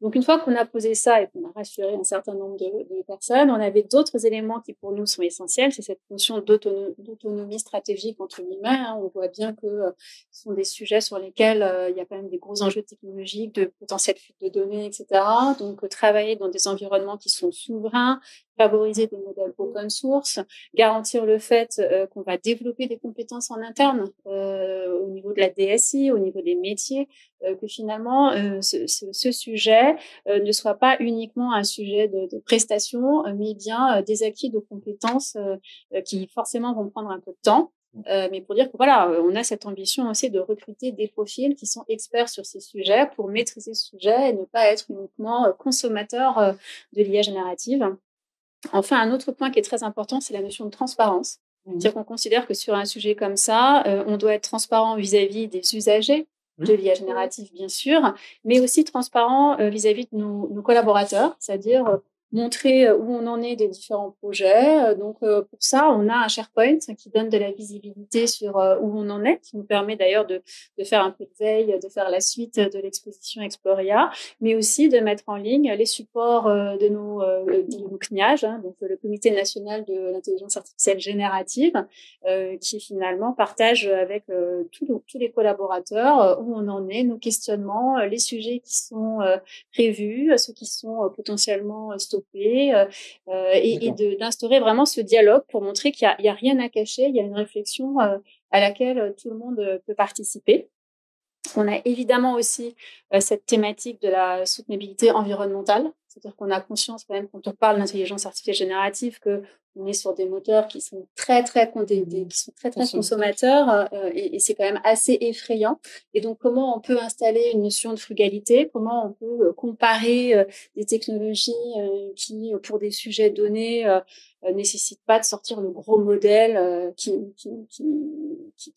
Donc, une fois qu'on a posé ça et qu'on a rassuré un certain nombre de personnes, on avait d'autres éléments qui, pour nous, sont essentiels. C'est cette notion d'autonomie stratégique, entre guillemets. On voit bien que ce sont des sujets sur lesquels il y a quand même des gros enjeux technologiques, de potentiel fuite de données, etc. Donc, travailler dans des environnements qui sont souverains, favoriser des modèles open source, garantir le fait qu'on va développer des compétences en interne au niveau de la DSI, au niveau des métiers, que finalement ce sujet ne soit pas uniquement un sujet de prestation, mais bien des acquis de compétences qui forcément vont prendre un peu de temps. Mais pour dire que voilà, on a cette ambition aussi de recruter des profils qui sont experts sur ces sujets pour maîtriser ce sujet et ne pas être uniquement consommateur de l'IA générative. Enfin, un autre point qui est très important, c'est la notion de transparence. C'est-à-dire qu'on considère que sur un sujet comme ça, on doit être transparent vis-à-vis des usagers de l'IA générative, bien sûr, mais aussi transparent vis-à-vis de nos collaborateurs, c'est-à-dire montrer où on en est des différents projets. Donc, pour ça, on a un SharePoint qui donne de la visibilité sur où on en est, qui nous permet d'ailleurs de faire un peu de veille, de faire la suite de l'exposition Exploria, mais aussi de mettre en ligne les supports de nos CNIAGE, donc le Comité national de l'intelligence artificielle générative, qui finalement partage avec tous les collaborateurs où on en est, nos questionnements, les sujets qui sont prévus, ceux qui sont potentiellement stoppés, et d'instaurer vraiment ce dialogue pour montrer qu'il y a rien à cacher, il y a une réflexion à laquelle tout le monde peut participer. On a évidemment aussi cette thématique de la soutenabilité environnementale, c'est-à-dire qu'on a conscience quand même quand on parle d'intelligence artificielle générative que on est sur des moteurs qui sont très consommateurs et c'est quand même assez effrayant. Et donc, comment on peut installer une notion de frugalité? Comment on peut comparer des technologies qui, pour des sujets donnés, nécessitent pas de sortir le gros modèle qui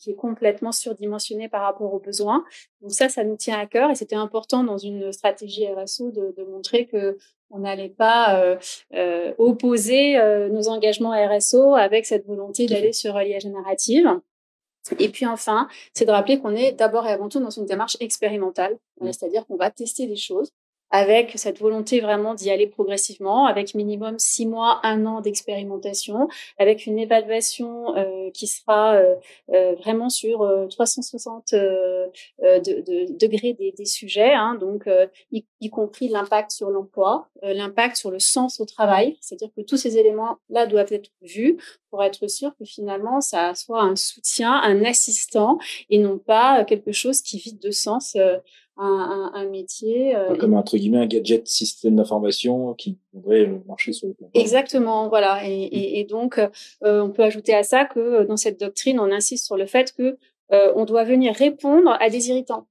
est complètement surdimensionné par rapport aux besoins. Donc ça nous tient à cœur et c'était important dans une stratégie RSO de montrer que on n'allait pas opposer nos engagements RSO avec cette volonté d'aller sur l'IA générative. Et puis enfin, c'est de rappeler qu'on est d'abord et avant tout dans une démarche expérimentale, c'est-à-dire qu'on va tester des choses avec cette volonté vraiment d'y aller progressivement, avec minimum 6 mois, 1 an d'expérimentation, avec une évaluation qui sera vraiment sur 360 degrés des sujets, donc y compris l'impact sur l'emploi, l'impact sur le sens au travail, c'est-à-dire que tous ces éléments-là doivent être vus pour être sûr que finalement ça soit un soutien, un assistant et non pas quelque chose qui vide de sens un métier. Comme entre guillemets un gadget système d'information qui devrait marcher sur le plan. Exactement, voilà. Et donc, on peut ajouter à ça que dans cette doctrine, on insiste sur le fait que on doit venir répondre à des irritants.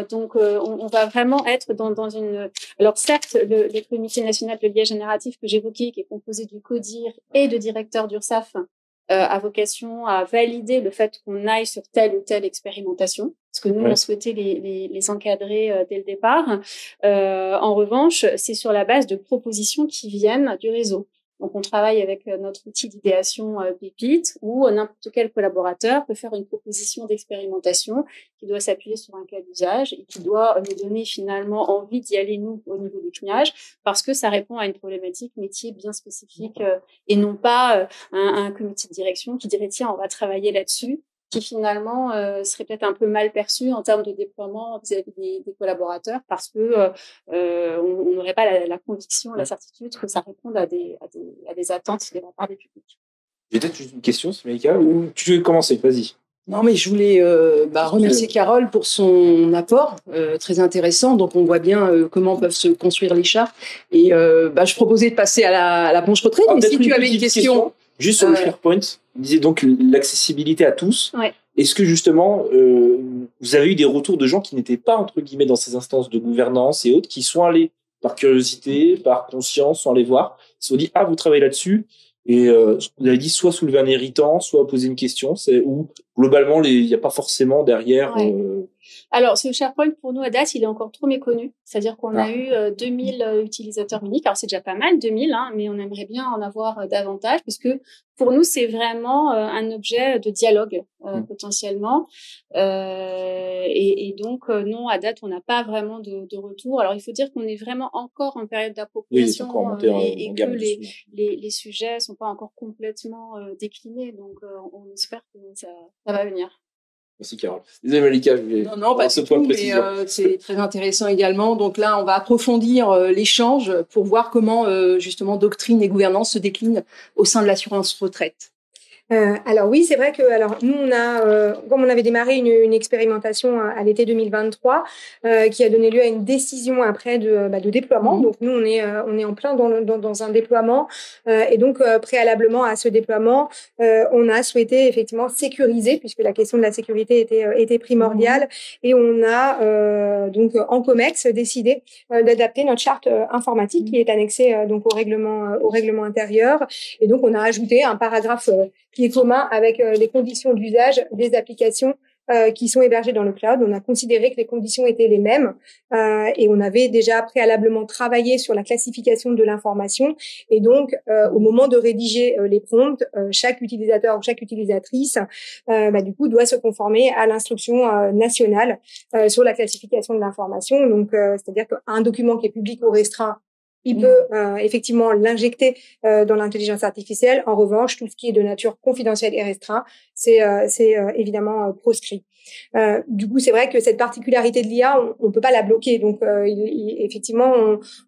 Donc, on va vraiment être dans une... Alors, certes, le Comité national de l'IA générative que j'évoquais, qui est composé du CODIR et de directeur d'URSSAF, a vocation à valider le fait qu'on aille sur telle ou telle expérimentation, parce que nous, on souhaitait les encadrer dès le départ. En revanche, c'est sur la base de propositions qui viennent du réseau. Donc, on travaille avec notre outil d'idéation Pépite, où n'importe quel collaborateur peut faire une proposition d'expérimentation qui doit s'appuyer sur un cas d'usage et qui doit nous donner finalement envie d'y aller, nous, au niveau du CNIAGE, parce que ça répond à une problématique métier bien spécifique et non pas un comité de direction qui dirait, tiens, on va travailler là-dessus, qui finalement serait peut-être un peu mal perçu en termes de déploiement vis-à-vis des collaborateurs parce que on n'aurait pas la conviction, la certitude que ça réponde à des attentes de la part des publics. J'ai peut-être juste une question, Malika, ou tu veux commencer? Vas-y. Non, mais je voulais remercier Carole pour son apport très intéressant. Donc, on voit bien comment peuvent se construire les chartes. Et je proposais de passer à la branche retraite. Mais si tu avais une question juste sur le SharePoint, on disait donc l'accessibilité à tous. Ouais. Est-ce que justement, vous avez eu des retours de gens qui n'étaient pas, entre guillemets, dans ces instances de gouvernance et autres, qui sont allés par curiosité, par conscience, sans les voir, ils se sont dit, ah, vous travaillez là-dessus, et vous avez dit soit soulever un irritant, soit poser une question, où globalement, il n'y a pas forcément derrière... Ouais. Alors, ce SharePoint, pour nous, à date, il est encore trop méconnu. C'est-à-dire qu'on a eu 2000 utilisateurs uniques. Alors, c'est déjà pas mal, 2000, hein, mais on aimerait bien en avoir davantage parce que pour nous, c'est vraiment un objet de dialogue potentiellement. Et donc, non, à date, on n'a pas vraiment de retour. Alors, il faut dire qu'on est vraiment encore en période d'appropriation et que les sujets sont pas encore complètement déclinés. Donc, on espère que ça va venir. Merci Carole. Désolé Malika, je voulais non, pas ce point de précision. Mais c'est très intéressant également. Donc là, on va approfondir l'échange pour voir comment justement doctrine et gouvernance se déclinent au sein de l'assurance retraite. Alors oui, c'est vrai que nous on a comme on avait démarré une expérimentation à l'été 2023 qui a donné lieu à une décision après de déploiement. Donc nous on est en plein dans un déploiement et donc préalablement à ce déploiement, on a souhaité effectivement sécuriser puisque la question de la sécurité était primordiale et on a donc en COMEX décidé d'adapter notre charte informatique qui est annexée donc au règlement intérieur et donc on a ajouté un paragraphe qui est commun avec les conditions d'usage des applications qui sont hébergées dans le cloud. On a considéré que les conditions étaient les mêmes et on avait déjà préalablement travaillé sur la classification de l'information. Et donc, au moment de rédiger les prompts, chaque utilisateur ou chaque utilisatrice du coup doit se conformer à l'instruction nationale sur la classification de l'information. Donc, c'est-à-dire qu'un document qui est public ou restreint, il peut effectivement l'injecter dans l'intelligence artificielle. En revanche, tout ce qui est de nature confidentielle et restreint, c'est évidemment proscrit. Du coup, c'est vrai que cette particularité de l'IA, on peut pas la bloquer. Donc, effectivement,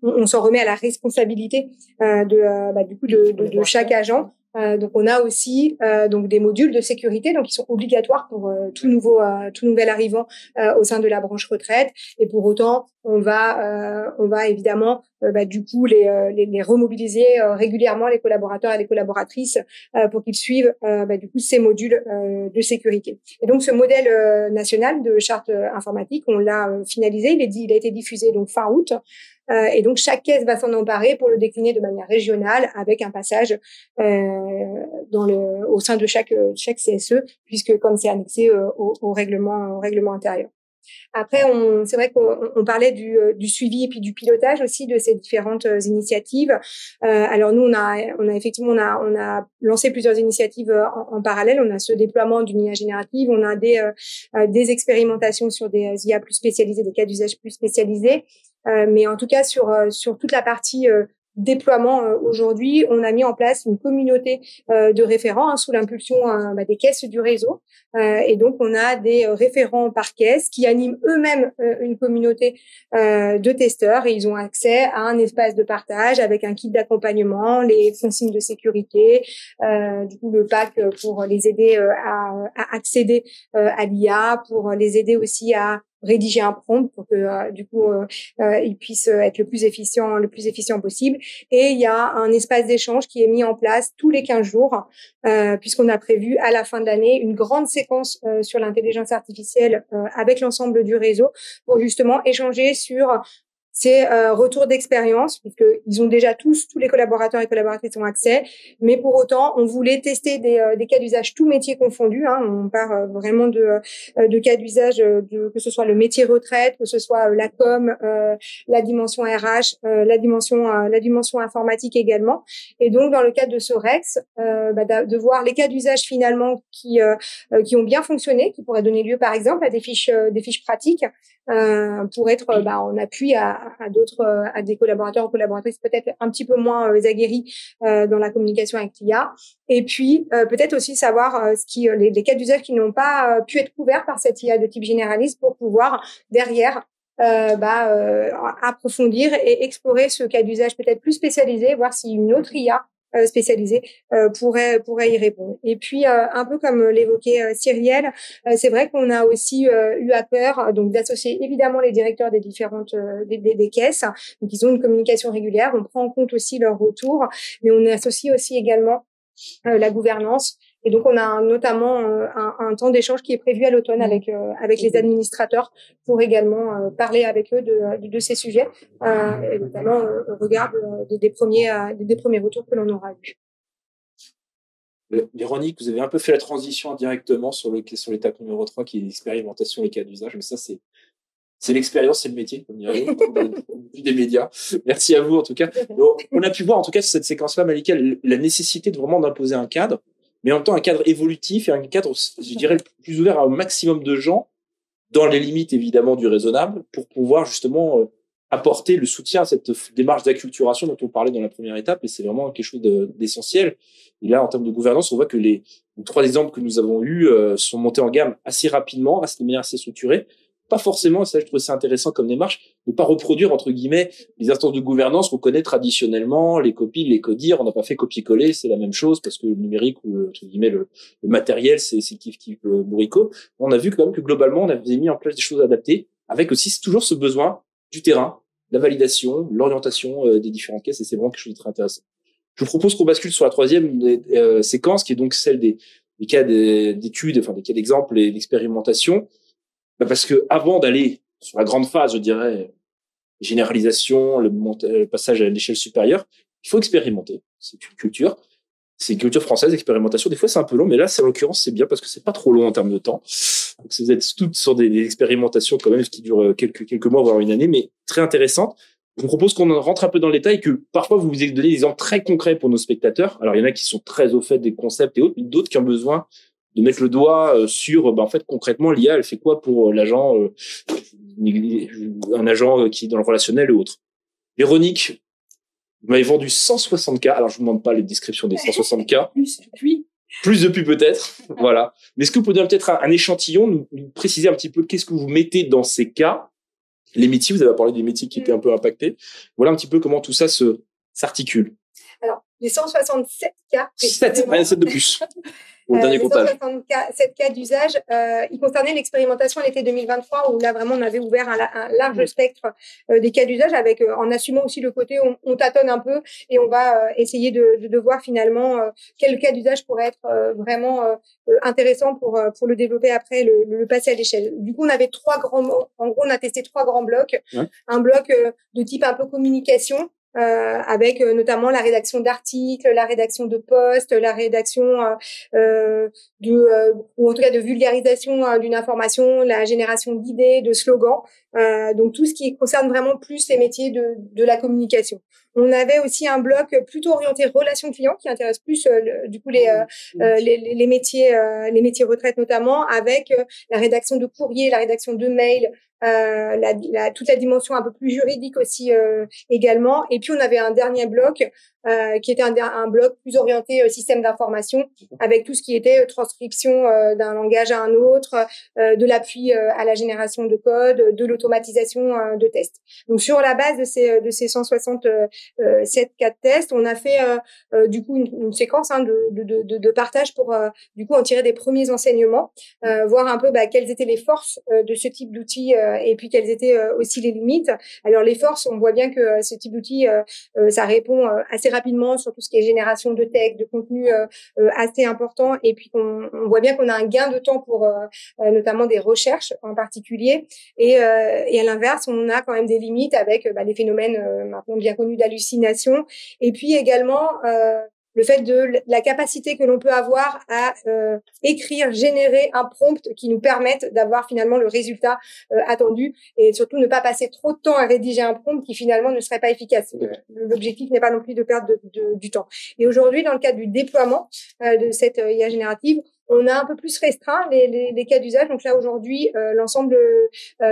on s'en remet à la responsabilité de chaque agent. Donc, on a aussi donc des modules de sécurité, donc qui sont obligatoires pour tout nouvel arrivant au sein de la branche retraite. Et pour autant, on va évidemment du coup les remobiliser régulièrement les collaborateurs et les collaboratrices pour qu'ils suivent du coup ces modules de sécurité. Et donc ce modèle national de charte informatique, on l'a finalisé, il a été diffusé donc fin août. Et donc chaque caisse va s'en emparer pour le décliner de manière régionale avec un passage au sein de chaque CSE, puisque comme c'est annexé au règlement intérieur. Après, c'est vrai qu'on parlait du suivi et puis du pilotage aussi de ces différentes initiatives. Alors nous, on a lancé plusieurs initiatives en parallèle. On a ce déploiement d'une IA générative, on a des expérimentations sur des IA plus spécialisées, des cas d'usage plus spécialisés. Mais en tout cas, sur toute la partie déploiement aujourd'hui, on a mis en place une communauté de référents sous l'impulsion des caisses du réseau. Et donc, on a des référents par caisse qui animent eux-mêmes une communauté de testeurs et ils ont accès à un espace de partage avec un kit d'accompagnement, les consignes de sécurité, du coup le pack pour les aider à accéder à l'IA, pour les aider aussi à rédiger un prompt pour que du coup il puisse être le plus efficient possible. Et il y a un espace d'échange qui est mis en place tous les 15 jours puisqu'on a prévu à la fin de l'année une grande séquence sur l'intelligence artificielle avec l'ensemble du réseau pour justement échanger sur c'est retour d'expérience, puisqu'ils ont déjà tous les collaborateurs et collaboratrices ont accès, mais pour autant, on voulait tester des cas d'usage tous métiers confondus. On part vraiment de cas d'usage, que ce soit le métier retraite, que ce soit la com, la dimension RH, la dimension informatique également. Et donc, dans le cadre de ce REX, de voir les cas d'usage finalement qui ont bien fonctionné, qui pourraient donner lieu, par exemple, à des fiches pratiques, pour être en appui à des collaborateurs ou collaboratrices peut-être un petit peu moins aguerris dans la communication avec l'IA. Et puis peut-être aussi savoir les cas d'usage qui n'ont pas pu être couverts par cette IA de type généraliste pour pouvoir derrière approfondir et explorer ce cas d'usage peut-être plus spécialisé, voir si une autre IA spécialisée pourrait y répondre. Et puis un peu comme l'évoquait Cyrielle, c'est vrai qu'on a aussi eu à cœur donc d'associer évidemment les directeurs des différentes des caisses, donc ils ont une communication régulière, on prend en compte aussi leur retour, mais on associe aussi également la gouvernance. Et donc, on a notamment un temps d'échange qui est prévu à l'automne avec les administrateurs pour également parler avec eux de ces sujets, et notamment au regard des premiers retours que l'on aura eus. Véronique, vous avez un peu fait la transition indirectement sur l'étape numéro 3, qui est l'expérimentation et les cas d'usage, mais ça, c'est l'expérience, c'est le métier, comme dirait des médias. Merci à vous, en tout cas. Donc, on a pu voir, en tout cas, sur cette séquence-là, Malika, la nécessité vraiment d'imposer un cadre, mais en même temps un cadre évolutif et un cadre, je dirais, plus ouvert au maximum de gens, dans les limites, évidemment, du raisonnable, pour pouvoir, justement, apporter le soutien à cette démarche d'acculturation dont on parlait dans la première étape, et c'est vraiment quelque chose d'essentiel. Et là, en termes de gouvernance, on voit que les 3 exemples que nous avons eus sont montés en gamme assez rapidement, de manière assez structurée. Pas forcément, ça je trouve ça intéressant comme démarche, de pas reproduire entre guillemets les instances de gouvernance qu'on connaît traditionnellement, les copies, les codir, on n'a pas fait copier-coller, c'est la même chose parce que le numérique ou entre guillemets le matériel c'est kiff bourricot. On a vu quand même que globalement on avait mis en place des choses adaptées, avec aussi toujours ce besoin du terrain, la validation, l'orientation des différentes caisses, et c'est vraiment quelque chose de très intéressant. Je vous propose qu'on bascule sur la 3e séquence, qui est donc celle des cas d'études, enfin des cas d'exemples et d'expérimentation. Parce que avant d'aller sur la grande phase, je dirais, généralisation, le passage à l'échelle supérieure, il faut expérimenter. C'est une culture française, expérimentation. Des fois, c'est un peu long, mais là, en l'occurrence, c'est bien parce que c'est pas trop long en termes de temps. Donc, vous êtes toutes sur des expérimentations quand même qui durent quelques mois, voire une année, mais très intéressantes. Je vous propose qu'on rentre un peu dans le détail, que parfois vous donnez des exemples très concrets pour nos spectateurs. Alors, il y en a qui sont très au fait des concepts et autres, mais d'autres qui ont besoin de mettre le doigt sur, en fait, concrètement, l'IA, elle fait quoi pour l'agent, un agent qui est dans le relationnel ou autre. Véronique, vous m'avez vendu 160 cas. Alors, je vous demande pas les descriptions des 160 cas. Plus depuis peut-être. Voilà. Mais est-ce que vous pouvez donner peut-être un échantillon, nous préciser un petit peu qu'est-ce que vous mettez dans ces cas? Les métiers, vous avez parlé des métiers qui étaient un peu impactés. Voilà un petit peu comment tout ça s'articule. Alors, les 167 cas. 7 de plus. Au dernier comptage. 167 cas d'usage, ils concernaient l'expérimentation à l'été 2023, où là vraiment on avait ouvert un large spectre des cas d'usage, avec en assumant aussi le côté on tâtonne un peu et on va essayer de voir finalement quel cas d'usage pourrait être vraiment intéressant pour le développer après, le passer à l'échelle. Du coup, on avait en gros on a testé 3 grands blocs. Ouais. Un bloc de type un peu communication, avec notamment la rédaction d'articles, la rédaction de posts, la rédaction ou en tout cas de vulgarisation d'une information, la génération d'idées, de slogans, donc tout ce qui concerne vraiment plus les métiers de la communication. On avait aussi un bloc plutôt orienté relations clients qui intéresse plus du coup les métiers retraite notamment, avec la rédaction de courriers, la rédaction de mails, toute la dimension un peu plus juridique aussi également. Et puis on avait un dernier bloc qui était un bloc plus orienté système d'information, avec tout ce qui était transcription d'un langage à un autre, de l'appui à la génération de code, de l'automatisation de tests. Donc sur la base de ces 167 cas de tests, on a fait du coup une séquence de partage pour du coup en tirer des premiers enseignements, voir un peu quelles étaient les forces de ce type d'outils puis quelles étaient aussi les limites. Alors les forces, on voit bien que ce type d'outil, ça répond assez rapidement sur tout ce qui est génération de texte, de contenu assez important, et puis on voit bien qu'on a un gain de temps pour notamment des recherches en particulier, et à l'inverse, on a quand même des limites avec les phénomènes maintenant bien connus d'hallucination, et puis également le fait de la capacité que l'on peut avoir à écrire, générer un prompt qui nous permette d'avoir finalement le résultat attendu, et surtout ne pas passer trop de temps à rédiger un prompt qui finalement ne serait pas efficace. L'objectif n'est pas non plus de perdre du temps. Et aujourd'hui, dans le cadre du déploiement de cette IA générative, on a un peu plus restreint les cas d'usage. Donc là, aujourd'hui, l'ensemble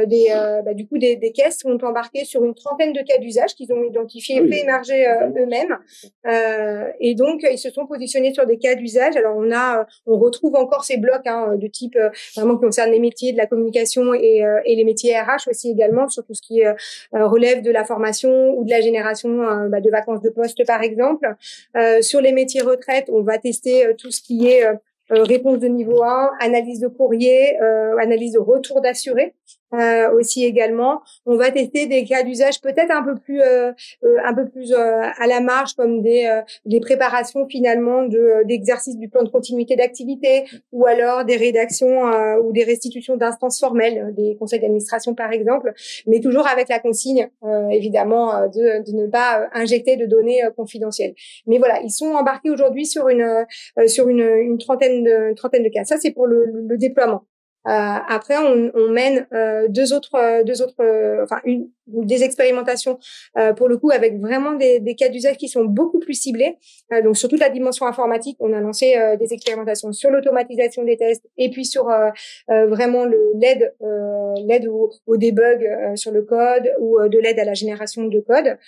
des caisses sont embarquées sur une trentaine de cas d'usage qu'ils ont identifiés et fait émerger eux-mêmes. Et donc, ils se sont positionnés sur des cas d'usage. Alors, on retrouve encore ces blocs de type vraiment qui concernent les métiers de la communication et les métiers RH aussi également, sur tout ce qui relève de la formation ou de la génération de vacances de poste, par exemple. Sur les métiers retraite, on va tester tout ce qui est réponse de niveau 1, analyse de courrier, analyse de retour d'assuré aussi également. On va tester des cas d'usage peut-être un peu plus à la marge, comme des préparations finalement d'exercices du plan de continuité d'activité, ou alors des rédactions ou des restitutions d'instances formelles, des conseils d'administration par exemple, mais toujours avec la consigne évidemment de ne pas injecter de données confidentielles. Mais voilà, ils sont embarqués aujourd'hui sur une trentaine de cas. Ça, c'est pour le déploiement. Après, on mène des expérimentations pour le coup avec vraiment des cas d'usage qui sont beaucoup plus ciblés. Donc sur toute la dimension informatique, on a lancé des expérimentations sur l'automatisation des tests, et puis sur vraiment l'aide au debug sur le code, ou de l'aide à la génération de code.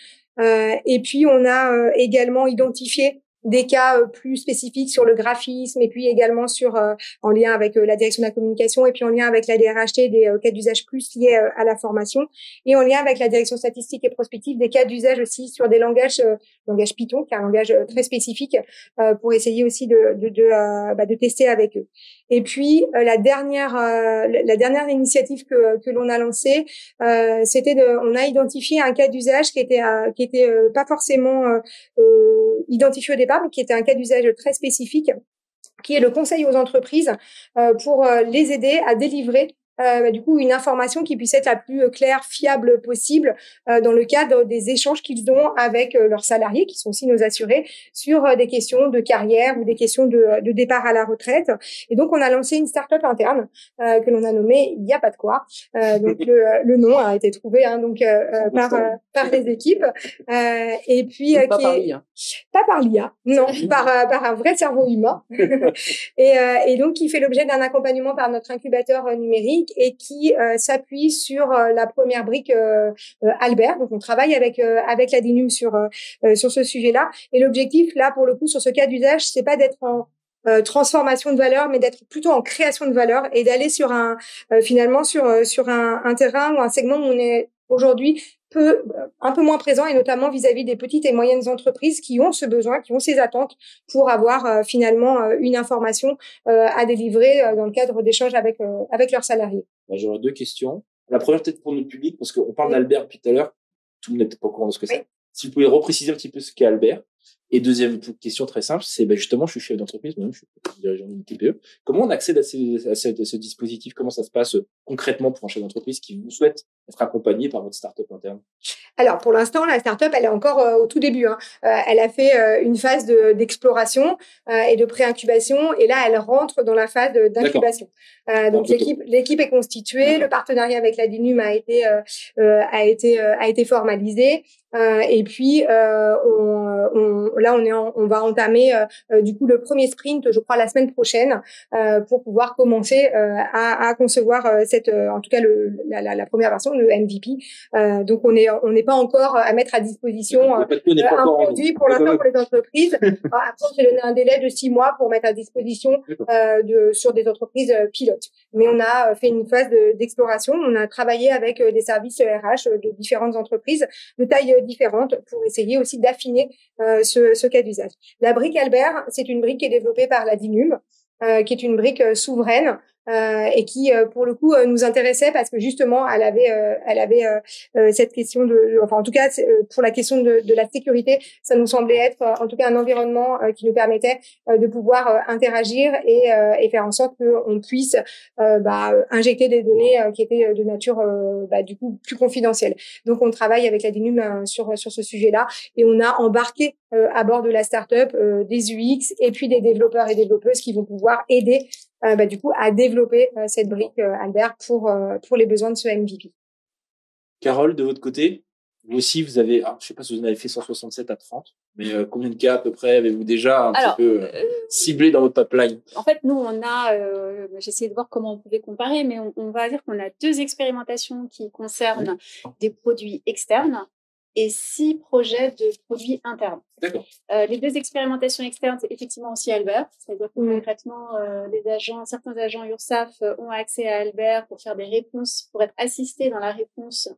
Et puis on a également identifié des cas plus spécifiques sur le graphisme, et puis également en lien avec la direction de la communication, et puis en lien avec la DRHT, des cas d'usage plus liés à la formation, et en lien avec la direction statistique et prospective, des cas d'usage aussi sur des langage Python, qui est un langage très spécifique, pour essayer aussi de tester avec eux. Et puis la dernière initiative que l'on a lancée, on a identifié un cas d'usage qui était pas forcément identifié au départ, mais qui était un cas d'usage très spécifique, qui est le conseil aux entreprises pour les aider à délivrer du coup une information qui puisse être la plus claire, fiable possible dans le cadre des échanges qu'ils ont avec leurs salariés, qui sont aussi nos assurés, sur des questions de carrière ou des questions de départ à la retraite. Et donc on a lancé une start-up interne que l'on a nommée Il n'y a pas de quoi. Donc le nom a été trouvé par les équipes, et puis pas par l'IA, non, par un vrai cerveau humain, et donc qui fait l'objet d'un accompagnement par notre incubateur numérique, et qui s'appuie sur la première brique Albert. Donc on travaille avec la DINUM sur ce sujet-là, et l'objectif là pour le coup sur ce cas d'usage, c'est pas d'être en transformation de valeur, mais d'être plutôt en création de valeur, et d'aller sur un terrain ou un segment où on est aujourd'hui un peu moins présent, et notamment vis-à-vis des petites et moyennes entreprises qui ont ce besoin, qui ont ces attentes pour avoir finalement une information à délivrer dans le cadre d'échanges avec leurs salariés. J'aurais deux questions. La première, peut-être pour notre public, parce qu'on parle d'Albert depuis tout à l'heure, tout le monde n'est pas au courant de ce que c'est. Si vous pouvez repréciser un petit peu ce qu'est Albert. Et deuxième question très simple, c'est justement, je suis chef d'entreprise, moi-même, je suis dirigeant d'une TPE. Comment on accède à ce dispositif? Comment ça se passe concrètement pour un chef d'entreprise qui vous souhaite être accompagné par votre start-up interne? Alors, pour l'instant, la start-up, elle est encore au tout début. Elle a fait une phase d'exploration et de pré-incubation, et là, elle rentre dans la phase d'incubation. Donc, l'équipe est constituée, le partenariat avec la DINUM a été formalisé. Et puis on va entamer du coup le premier sprint, je crois la semaine prochaine, pour pouvoir commencer à concevoir en tout cas la première version, le MVP. Donc on n'est pas encore à mettre à disposition un produit pour l'instant pour les entreprises. Après, on s'est donné un délai de 6 mois pour mettre à disposition sur des entreprises pilotes. Mais on a fait une phase d'exploration. On a travaillé avec des services RH de différentes entreprises de taille différentes pour essayer aussi d'affiner ce cas d'usage. La brique Albert, c'est une brique qui est développée par la DINUM, qui est une brique souveraine, et qui pour le coup nous intéressait parce que justement elle avait cette question enfin en tout cas pour la question de la sécurité, ça nous semblait être en tout cas un environnement qui nous permettait de pouvoir interagir et faire en sorte qu'on puisse injecter des données qui étaient de nature du coup plus confidentielle. Donc on travaille avec la DNUM sur ce sujet-là et on a embarqué à bord de la start-up des UX et puis des développeurs et développeuses qui vont pouvoir aider du coup à développer cette brique Albert pour les besoins de ce MVP. Carole, de votre côté, vous aussi, vous avez, je ne sais pas si vous en avez fait 167 à 30, mais combien de cas à peu près avez-vous déjà petit peu ciblé dans votre pipeline? En fait, nous, on a, j'ai essayé de voir comment on pouvait comparer, mais on va dire qu'on a 2 expérimentations qui concernent des produits externes et 6 projets de produits internes. D'accord. Les 2 expérimentations externes, c'est effectivement aussi Albert, c'est-à-dire que concrètement, certains agents URSSAF ont accès à Albert pour faire des réponses, pour être assistés dans la réponse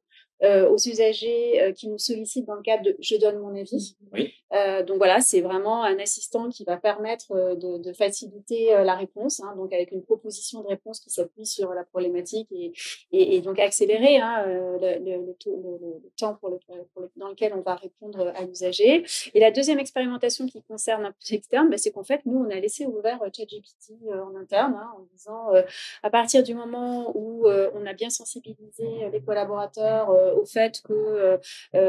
aux usagers qui nous sollicitent dans le cadre de « je donne mon avis ». Oui. Donc voilà, c'est vraiment un assistant qui va permettre de faciliter la réponse, donc avec une proposition de réponse qui s'appuie sur la problématique et donc accélérer le temps dans lequel on va répondre à l'usager. Et la deuxième expérimentation qui concerne un peu externe, c'est qu'en fait, nous, on a laissé ouvert ChatGPT en interne en disant à partir du moment où on a bien sensibilisé les collaborateurs au fait que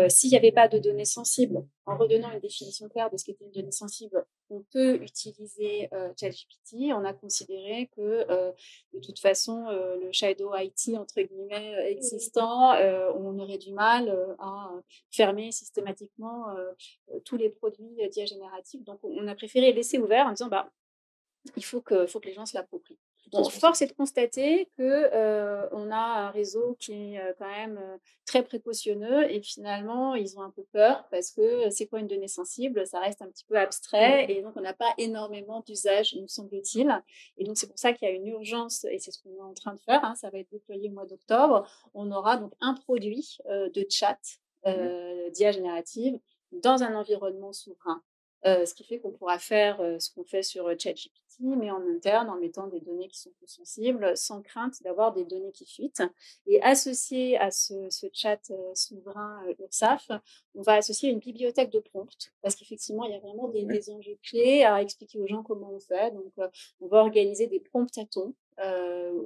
s'il n'y avait pas de données sensibles, en redonnant une définition claire de ce qu'était une donnée sensible, on peut utiliser ChatGPT. On a considéré que de toute façon, le shadow IT, entre guillemets, existant, on aurait du mal à fermer systématiquement tous les produits d'IA générative. Donc, on a préféré laisser ouvert en disant il faut que les gens se l'approprient. Donc, force est de constater qu'on a un réseau qui est quand même très précautionneux et finalement, ils ont un peu peur parce que c'est quoi une donnée sensible? Ça reste un petit peu abstrait et donc on n'a pas énormément d'usage, nous semble-t-il. Et donc, c'est pour ça qu'il y a une urgence et c'est ce qu'on est en train de faire. Ça va être déployé au mois d'octobre. On aura donc un produit de chat d'IA générative dans un environnement souverain. Ce qui fait qu'on pourra faire ce qu'on fait sur ChatGPT, mais en interne, en mettant des données qui sont plus sensibles, sans crainte d'avoir des données qui fuitent. Et associé à ce chat souverain URSSAF, on va associer une bibliothèque de prompts, parce qu'effectivement, il y a vraiment des enjeux clés à expliquer aux gens comment on fait. Donc, on va organiser des promptatons,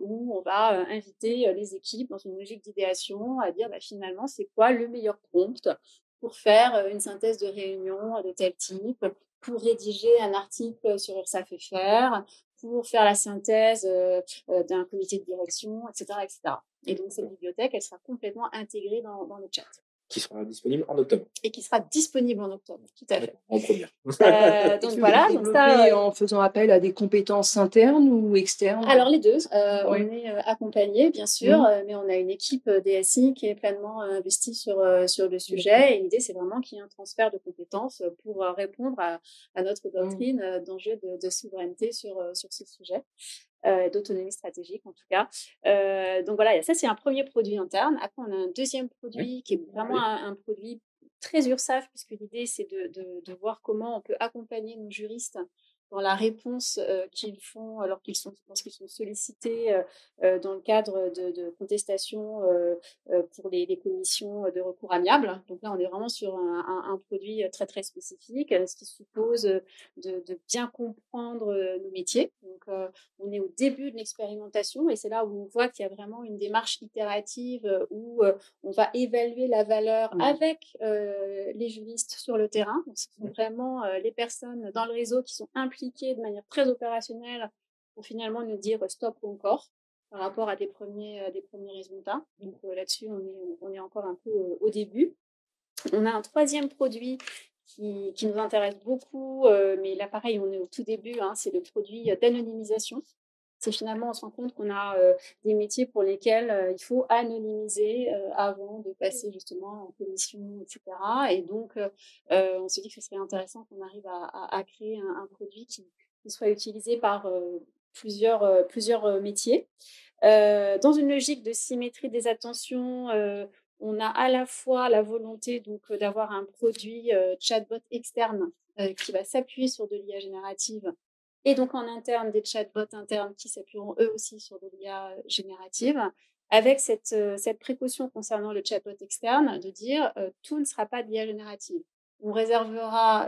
où on va inviter les équipes dans une logique d'idéation à dire finalement, c'est quoi le meilleur prompt pour faire une synthèse de réunion de tel type, pour rédiger un article sur URSSAF.fr, pour faire la synthèse d'un comité de direction, etc., etc. Et donc, cette bibliothèque, elle sera complètement intégrée dans le chat. Qui sera disponible en octobre. Et qui sera disponible en octobre, tout à fait. En première. Donc voilà. Donc ça, en faisant appel à des compétences internes ou externes? Alors les deux. On est accompagné, bien sûr, mais on a une équipe DSI qui est pleinement investie sur le sujet. Et l'idée, c'est vraiment qu'il y ait un transfert de compétences pour répondre à notre doctrine d'enjeux de souveraineté sur ce sujet. D'autonomie stratégique en tout cas. Donc voilà, ça c'est un premier produit interne. Après, on a un deuxième produit qui est vraiment un produit très URSSAF, puisque l'idée c'est de voir comment on peut accompagner nos juristes dans la réponse qu'ils font lorsqu'ils sont sollicités dans le cadre de contestation pour les commissions de recours amiables. Donc là, on est vraiment sur un produit très, très spécifique, ce qui suppose de bien comprendre nos métiers. Donc, on est au début de l'expérimentation et c'est là où on voit qu'il y a vraiment une démarche itérative où on va évaluer la valeur avec les juristes sur le terrain. Donc, ce sont vraiment les personnes dans le réseau qui sont impliquées de manière très opérationnelle pour finalement nous dire stop ou encore par rapport à des premiers résultats. Donc là-dessus, on est encore un peu au début. On a un troisième produit qui nous intéresse beaucoup, mais là pareil, on est au tout début, c'est le produit d'anonymisation. C'est finalement, on se rend compte qu'on a des métiers pour lesquels il faut anonymiser avant de passer justement en commission, etc. Et donc, on se dit que ce serait intéressant qu'on arrive à créer un produit qui soit utilisé par plusieurs métiers. Dans une logique de symétrie des attentions, on a à la fois la volonté donc d'avoir un produit chatbot externe qui va s'appuyer sur de l'IA générative et donc en interne des chatbots internes qui s'appuieront eux aussi sur de l'IA générative, avec cette précaution concernant le chatbot externe de dire tout ne sera pas de l'IA générative. On réservera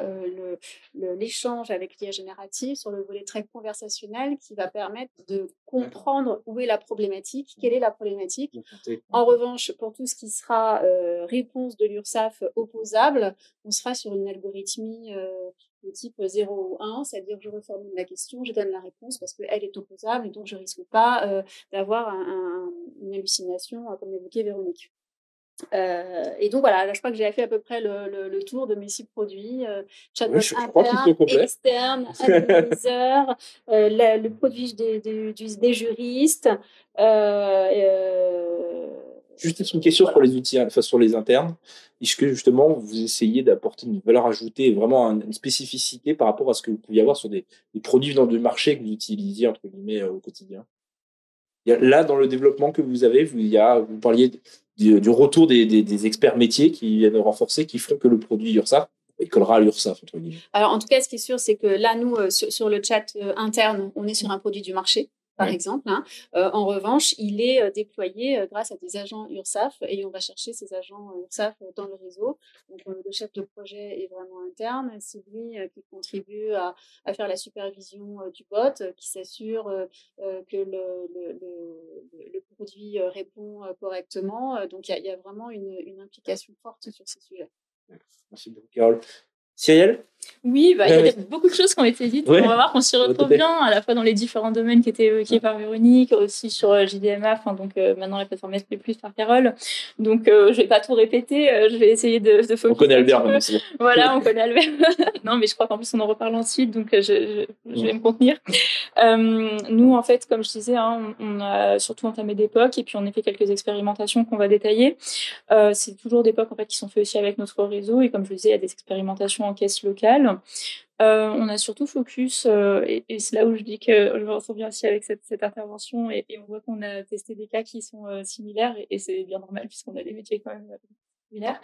l'échange avec l'IA générative sur le volet très conversationnel qui va permettre de comprendre où est la problématique, quelle est la problématique. En revanche, pour tout ce qui sera réponse de l'URSSAF opposable, on sera sur une algorithmie de type 0 ou 1, c'est-à-dire je reformule la question, je donne la réponse parce qu'elle est opposable et donc je ne risque pas d'avoir une hallucination, comme l'évoquait Véronique. Et donc voilà, là, je crois que j'ai fait à peu près le tour de mes 6 produits, chatbot interne, externe, advisor, le produit des juristes. Juste une question sur les outils, enfin sur les internes. Est-ce que justement vous essayez d'apporter une valeur ajoutée, vraiment une spécificité par rapport à ce que vous pouvez avoir sur des produits dans le marché que vous utilisiez entre guillemets au quotidien? Là, dans le développement que vous avez, vous parliez du retour des experts métiers qui viennent renforcer, qui feront que le produit URSSAF, il collera à l'URSSAF, entre guillemets. Alors, en tout cas, ce qui est sûr, c'est que là, nous, sur le chat interne, on est sur un produit du marché, par exemple. En revanche, il est déployé grâce à des agents URSSAF et on va chercher ces agents URSSAF dans le réseau. Donc, le chef de projet est vraiment interne. C'est lui qui contribue à faire la supervision du bot, qui s'assure que le produit répond correctement. Donc, il y a vraiment une implication forte sur ces sujets. Merci beaucoup, Carole. Cyrielle? Oui, il y a beaucoup de choses qui ont été dites. On va voir qu'on s'y retrouve bien, à la fois dans les différents domaines qui étaient évoqués par Véronique, aussi sur JDMA, donc maintenant la plateforme SP+, par Carole. Donc, je vais pas tout répéter, je vais essayer de focus. On connaît Albert maintenant. Voilà, on connaît Albert. Non, mais je crois qu'en plus, on en reparle ensuite, donc je vais me contenir. Nous, en fait, comme je disais, on a surtout entamé des POC et puis on a fait quelques expérimentations qu'on va détailler. C'est toujours des POC en fait, qui sont faits aussi avec notre réseau et comme je le disais, il y a des expérimentations en caisse locale. On a surtout focus, et c'est là où je dis que je me retrouve bien aussi avec cette intervention et on voit qu'on a testé des cas qui sont similaires et c'est bien normal puisqu'on a des métiers quand même similaires.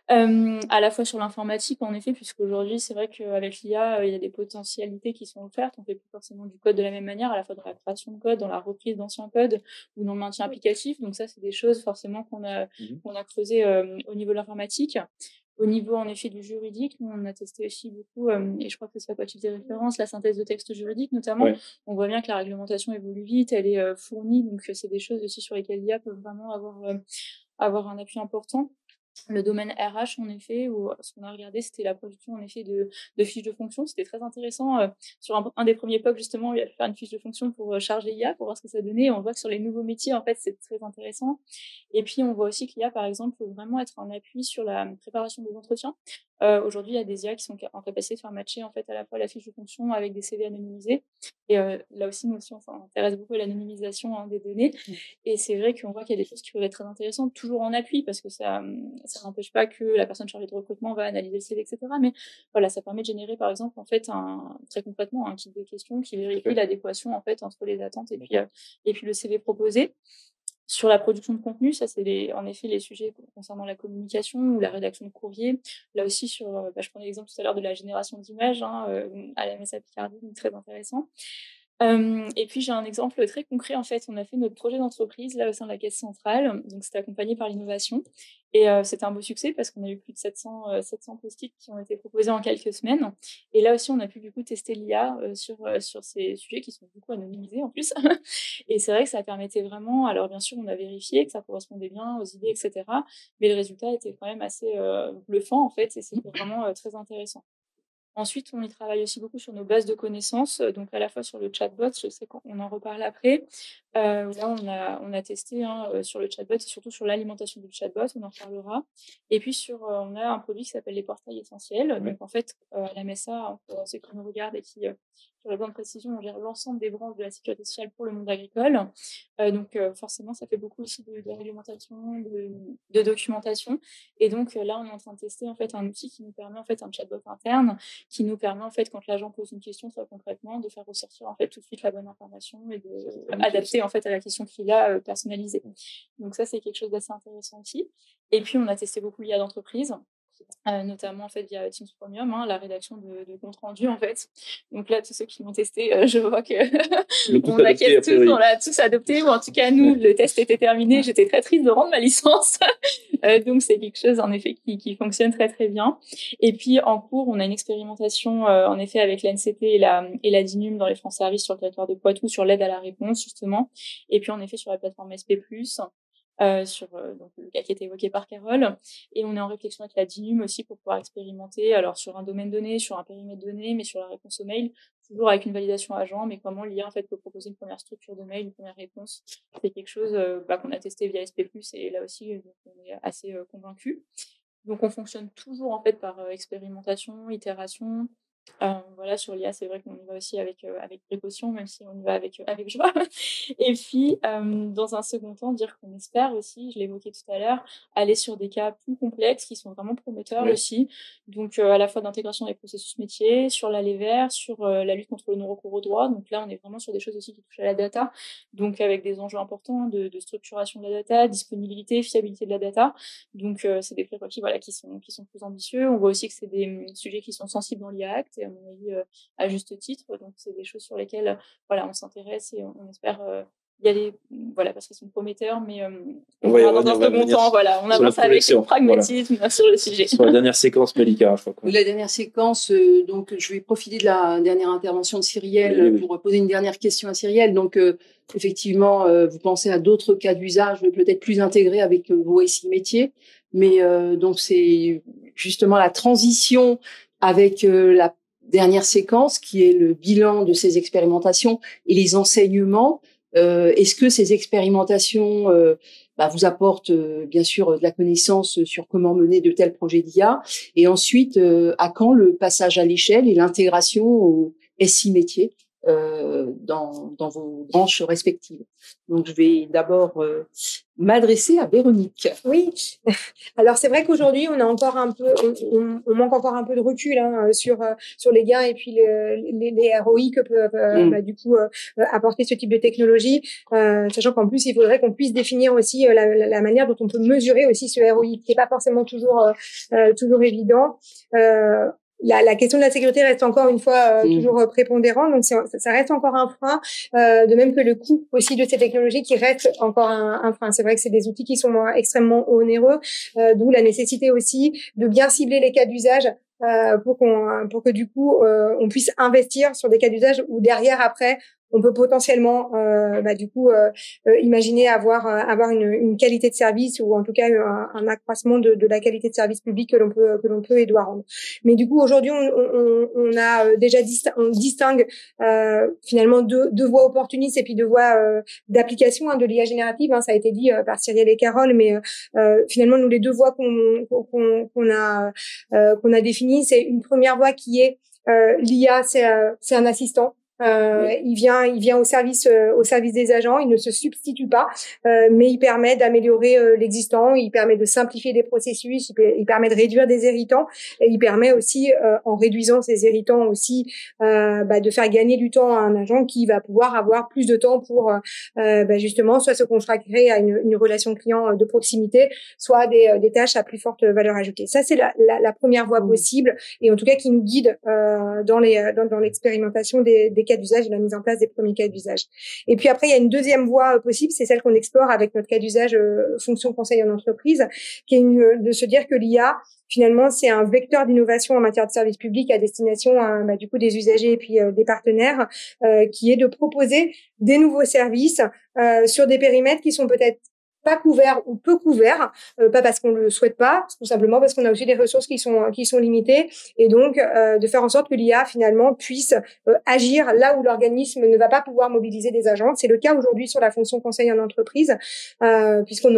À la fois sur l'informatique, en effet, puisqu'aujourd'hui, c'est vrai qu'avec l'IA, il y a des potentialités qui sont offertes. On fait plus forcément du code de la même manière, à la fois dans la création de code, dans la reprise d'anciens codes ou dans le maintien applicatif. Donc ça, c'est des choses forcément qu'on a creusé au niveau de l'informatique. Au niveau, en effet, du juridique, nous, on a testé aussi beaucoup, et je crois que c'est à quoi tu faisais référence, la synthèse de texte juridique, notamment. Ouais. On voit bien que la réglementation évolue vite, elle est fournie, donc c'est des choses aussi sur lesquelles l'IA peut vraiment avoir un appui important. Le domaine RH, en effet, où ce qu'on a regardé, c'était la production, en effet, de fiches de fonction. C'était très intéressant. Sur un des premiers POC, justement, il a fait une fiche de fonction pour charger l'IA, pour voir ce que ça donnait. On voit que sur les nouveaux métiers, en fait, c'est très intéressant. Et puis, on voit aussi que l'IA, par exemple, peut vraiment être un appui sur la préparation des entretiens. Aujourd'hui, il y a des IA qui sont en capacité de faire matcher, en fait, à la fois la fiche de fonction avec des CV anonymisés. Et là aussi, nous aussi, on s'intéresse beaucoup à l'anonymisation des données. Et c'est vrai qu'on voit qu'il y a des choses qui peuvent être très intéressantes, toujours en appui, parce que ça n'empêche pas que la personne chargée de recrutement va analyser le CV, etc. Mais voilà, ça permet de générer, par exemple, en fait, très concrètement, un kit de questions qui vérifie l'adéquation, en fait, entre les attentes et puis le CV proposé. Sur la production de contenu, ça c'est en effet les sujets concernant la communication ou la rédaction de courrier. Là aussi, je prenais l'exemple tout à l'heure de la génération d'images à la MSA Picardie, donc très intéressant. Et puis j'ai un exemple très concret. En fait, on a fait notre projet d'entreprise là au sein de la Caisse centrale, donc c'était accompagné par l'innovation et c'était un beau succès parce qu'on a eu plus de 700 post-it qui ont été proposés en quelques semaines. Et là aussi, on a pu du coup tester l'IA sur ces sujets qui sont du coup anonymisés en plus. Et c'est vrai que ça permettait vraiment. Alors bien sûr, on a vérifié que ça correspondait bien aux idées, etc. Mais le résultat était quand même assez bluffant en fait, et c'était vraiment très intéressant. Ensuite, on y travaille aussi beaucoup sur nos bases de connaissances, donc à la fois sur le chatbot, je sais qu'on en reparle après. Là, on a testé sur le chatbot et surtout sur l'alimentation du chatbot, on en reparlera. Et puis, on a un produit qui s'appelle les portails essentiels. Ouais. Donc, en fait, la MSA, pour ceux qui nous regardent et qui auraient besoin de précision, on gère l'ensemble des branches de la sécurité sociale pour le monde agricole. Donc, forcément, ça fait beaucoup aussi de réglementation, de documentation. Et donc, là, on est en train de tester en fait un outil qui nous permet, en fait, un chatbot interne qui nous permet, en fait, quand l'agent pose une question très concrètement, de faire ressortir, en fait, tout de suite la bonne information et d'adapter, en fait, à la question qu'il a personnalisée. Donc ça, c'est quelque chose d'assez intéressant aussi. Et puis, on a testé beaucoup l'IA d'entreprise. notamment en fait via Teams Premium, la rédaction de compte rendu en fait. Donc là, tous ceux qui l'ont testé, je vois que on acquiesce tous, on l'a tous adopté, ou en tout cas nous, le test était terminé. J'étais très triste de rendre ma licence, donc c'est quelque chose en effet qui fonctionne très très bien. Et puis en cours, on a une expérimentation en effet avec l'ANCT et la DINUM dans les France Services sur le territoire de Poitou sur l'aide à la réponse justement. Et puis en effet sur la plateforme SP+. Sur donc le cas qui était évoqué par Carole, et on est en réflexion avec la DINUM aussi pour pouvoir expérimenter alors sur un domaine donné, sur un périmètre donné, mais sur la réponse au mail, toujours avec une validation agent, mais comment l'IA en fait peut proposer une première structure de mail, une première réponse. C'est quelque chose qu'on a testé via SP+, et là aussi on est assez convaincus. Donc on fonctionne toujours en fait par expérimentation, itération. Voilà, sur l'IA, c'est vrai qu'on y va aussi avec précaution, même si on y va avec joie. Et puis, dans un second temps, dire qu'on espère aussi, je l'évoquais tout à l'heure, aller sur des cas plus complexes qui sont vraiment prometteurs aussi. Donc, à la fois d'intégration des processus métiers, sur l'aller vers, sur la lutte contre le non-recours au droit. Donc là, on est vraiment sur des choses aussi qui touchent à la data. Donc, avec des enjeux importants de structuration de la data, disponibilité, fiabilité de la data. Donc, c'est des prérequis qui sont plus ambitieux. On voit aussi que c'est des sujets qui sont sensibles dans l'IA Act, et à mon avis à juste titre. Donc c'est des choses sur lesquelles on s'intéresse et on espère y aller, parce qu'ils sont prometteurs, mais on va dans un second temps, on avance avec pragmatisme sur le sujet. Sur la dernière séquence, Malika, je crois. La dernière séquence, donc je vais profiter de la dernière intervention de Cyrielle pour poser une dernière question à Cyrielle. Donc effectivement, vous pensez à d'autres cas d'usage peut-être plus intégrés avec vos SI métiers, mais donc c'est justement la transition avec la dernière séquence qui est le bilan de ces expérimentations et les enseignements. Est-ce que ces expérimentations vous apportent bien sûr de la connaissance sur comment mener de tels projets d'IA, et ensuite à quand le passage à l'échelle et l'intégration au SI métier dans vos branches respectives? Donc je vais d'abord m'adresser à Véronique. Oui, alors c'est vrai qu'aujourd'hui on a encore un peu, on manque encore un peu de recul sur les gains et puis les ROI que peuvent apporter ce type de technologie, sachant qu'en plus il faudrait qu'on puisse définir aussi la manière dont on peut mesurer aussi ce ROI, qui est pas forcément toujours évident. La question de la sécurité reste encore une fois toujours prépondérante, donc ça reste encore un frein, de même que le coût aussi de ces technologies qui reste encore un frein. C'est vrai que c'est des outils qui sont extrêmement onéreux, d'où la nécessité aussi de bien cibler les cas d'usage pour que du coup on puisse investir sur des cas d'usage où derrière après on peut potentiellement imaginer avoir une qualité de service, ou en tout cas un accroissement de la qualité de service public que l'on peut et doit rendre. Mais du coup aujourd'hui on a déjà on distingue finalement deux voies opportunistes et puis deux voies d'application de l'IA générative, ça a été dit par Cyrielle et Carole, mais finalement nous les deux voies qu'on a définies, c'est une première voie qui est l'IA, c'est un assistant. Il vient au service des agents, il ne se substitue pas, mais il permet d'améliorer l'existant, il permet de simplifier des processus, il permet de réduire des irritants, et il permet aussi, en réduisant ces irritants aussi, de faire gagner du temps à un agent qui va pouvoir avoir plus de temps pour justement soit se consacrer à une relation client de proximité, soit des tâches à plus forte valeur ajoutée. Ça c'est la première voie possible, et en tout cas qui nous guide dans l'expérimentation des cas d'usage et la mise en place des premiers cas d'usage. Et puis après, il y a une deuxième voie possible, c'est celle qu'on explore avec notre cas d'usage fonction conseil en entreprise, qui est de se dire que l'IA, finalement, c'est un vecteur d'innovation en matière de service public à destination du coup des usagers et puis des partenaires, qui est de proposer des nouveaux services sur des périmètres qui sont peut-être pas couverts ou peu couverts, pas parce qu'on le souhaite pas, tout simplement parce qu'on a aussi des ressources qui sont limitées, et donc de faire en sorte que l'IA finalement puisse agir là où l'organisme ne va pas pouvoir mobiliser des agents. C'est le cas aujourd'hui sur la fonction conseil en entreprise, puisqu'on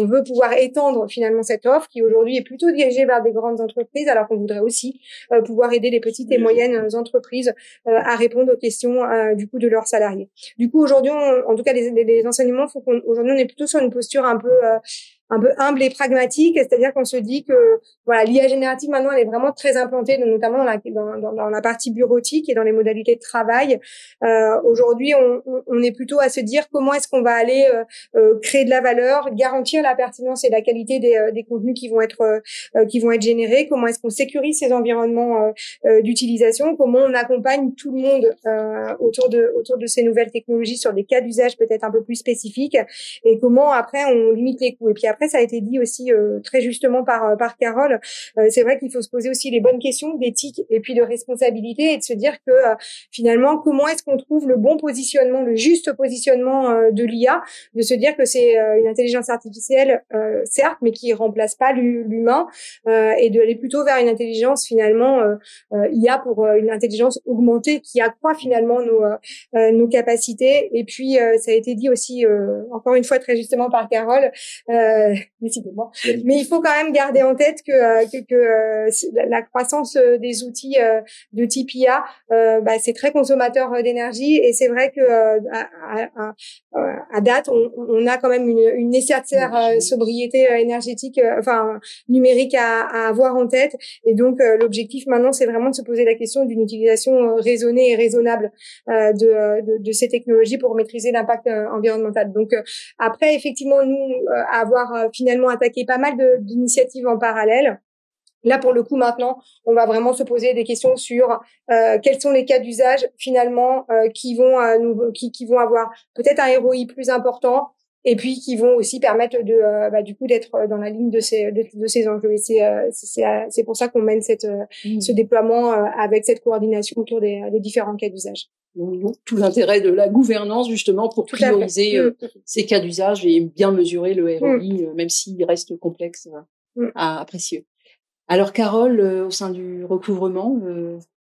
veut pouvoir étendre finalement cette offre qui aujourd'hui est plutôt dirigée vers des grandes entreprises, alors qu'on voudrait aussi pouvoir aider les petites et moyennes entreprises à répondre aux questions du coup de leurs salariés. Du coup aujourd'hui, en tout cas les enseignements font qu'aujourd'hui on est plutôt sur une posture un peu humble et pragmatique, c'est-à-dire qu'on se dit que voilà, l'IA générative maintenant elle est vraiment très implantée, notamment dans la partie bureautique et dans les modalités de travail. Aujourd'hui, on est plutôt à se dire comment est-ce qu'on va aller créer de la valeur, garantir la pertinence et la qualité des contenus qui vont être générés, comment est-ce qu'on sécurise ces environnements d'utilisation, comment on accompagne tout le monde autour de ces nouvelles technologies sur des cas d'usage peut-être un peu plus spécifiques, et comment après on limite les coûts. Et puis après, ça a été dit aussi très justement par Carole, c'est vrai qu'il faut se poser aussi les bonnes questions d'éthique et puis de responsabilité, et de se dire que finalement, comment est-ce qu'on trouve le bon positionnement, le juste positionnement de l'IA, de se dire que c'est une intelligence artificielle, certes, mais qui remplace pas l'humain, et d'aller plutôt vers une intelligence finalement IA pour une intelligence augmentée qui accroît finalement nos capacités. Et puis ça a été dit aussi encore une fois très justement par Carole, décidément. Mais il faut quand même garder en tête que la croissance des outils de type IA, c'est très consommateur d'énergie, et c'est vrai que à date on a quand même une nécessaire sobriété énergétique, numérique à avoir en tête. Et donc l'objectif maintenant, c'est vraiment de se poser la question d'une utilisation raisonnée et raisonnable de ces technologies pour maîtriser l'impact environnemental. Donc après, effectivement, nous avoir finalement attaqué pas mal d'initiatives en parallèle. Là, pour le coup, maintenant, on va vraiment se poser des questions sur quels sont les cas d'usage finalement qui vont avoir peut-être un ROI plus important, et puis qui vont aussi permettre du coup d'être dans la ligne de ces enjeux. Et c'est pour ça qu'on mène ce déploiement avec cette coordination autour des différents cas d'usage. Tout l'intérêt de la gouvernance justement pour prioriser ces cas d'usage et bien mesurer le ROI, même s'il reste complexe à apprécier. Alors Carole, au sein du recouvrement,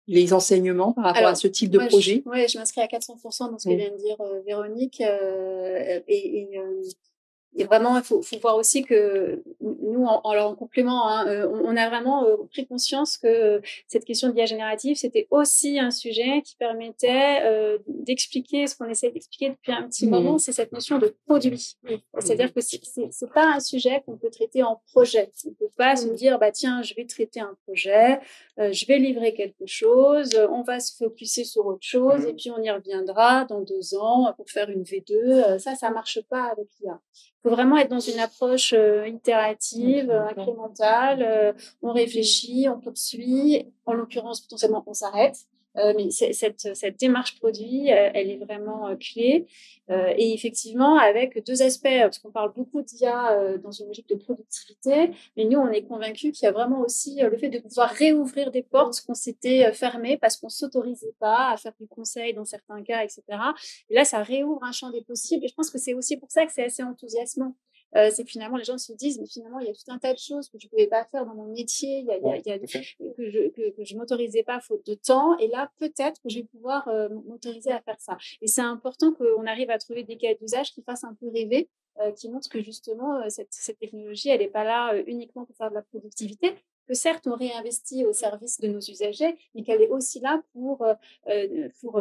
les enseignements par rapport à ce type de projet? Je m'inscris à 400% dans ce que vient de dire Véronique. Et vraiment, il faut voir aussi que nous, en complément, on a vraiment pris conscience que cette question de l'IA générative, c'était aussi un sujet qui permettait d'expliquer ce qu'on essaie d'expliquer depuis un petit moment, c'est cette notion de produit. C'est-à-dire que c'est pas un sujet qu'on peut traiter en projet. On peut pas se dire, tiens, je vais traiter un projet, je vais livrer quelque chose, on va se focuser sur autre chose, et puis on y reviendra dans 2 ans pour faire une V2. Ça marche pas avec l'IA. Il faut vraiment être dans une approche itérative, incrémentale. On réfléchit, on poursuit. En l'occurrence, potentiellement, on s'arrête. Mais cette démarche produit, elle est vraiment clé. Et effectivement, avec 2 aspects, parce qu'on parle beaucoup d'IA dans une logique de productivité, mais nous, on est convaincus qu'il y a vraiment aussi le fait de pouvoir réouvrir des portes qu'on s'était fermées parce qu'on s'autorisait pas à faire du conseil dans certains cas, etc. Et là, ça réouvre un champ des possibles. Et je pense que c'est aussi pour ça que c'est assez enthousiasmant. C'est que finalement, les gens se disent, mais finalement, il y a tout un tas de choses que je pouvais pas faire dans mon métier, que je m'autorisais pas faute de temps. Et là, peut-être que je vais pouvoir m'autoriser à faire ça. Et c'est important qu'on arrive à trouver des cas d'usage qui fassent un peu rêver, qui montrent que justement, cette technologie, elle n'est pas là uniquement pour faire de la productivité, que certes, on réinvestit au service de nos usagers, mais qu'elle est aussi là pour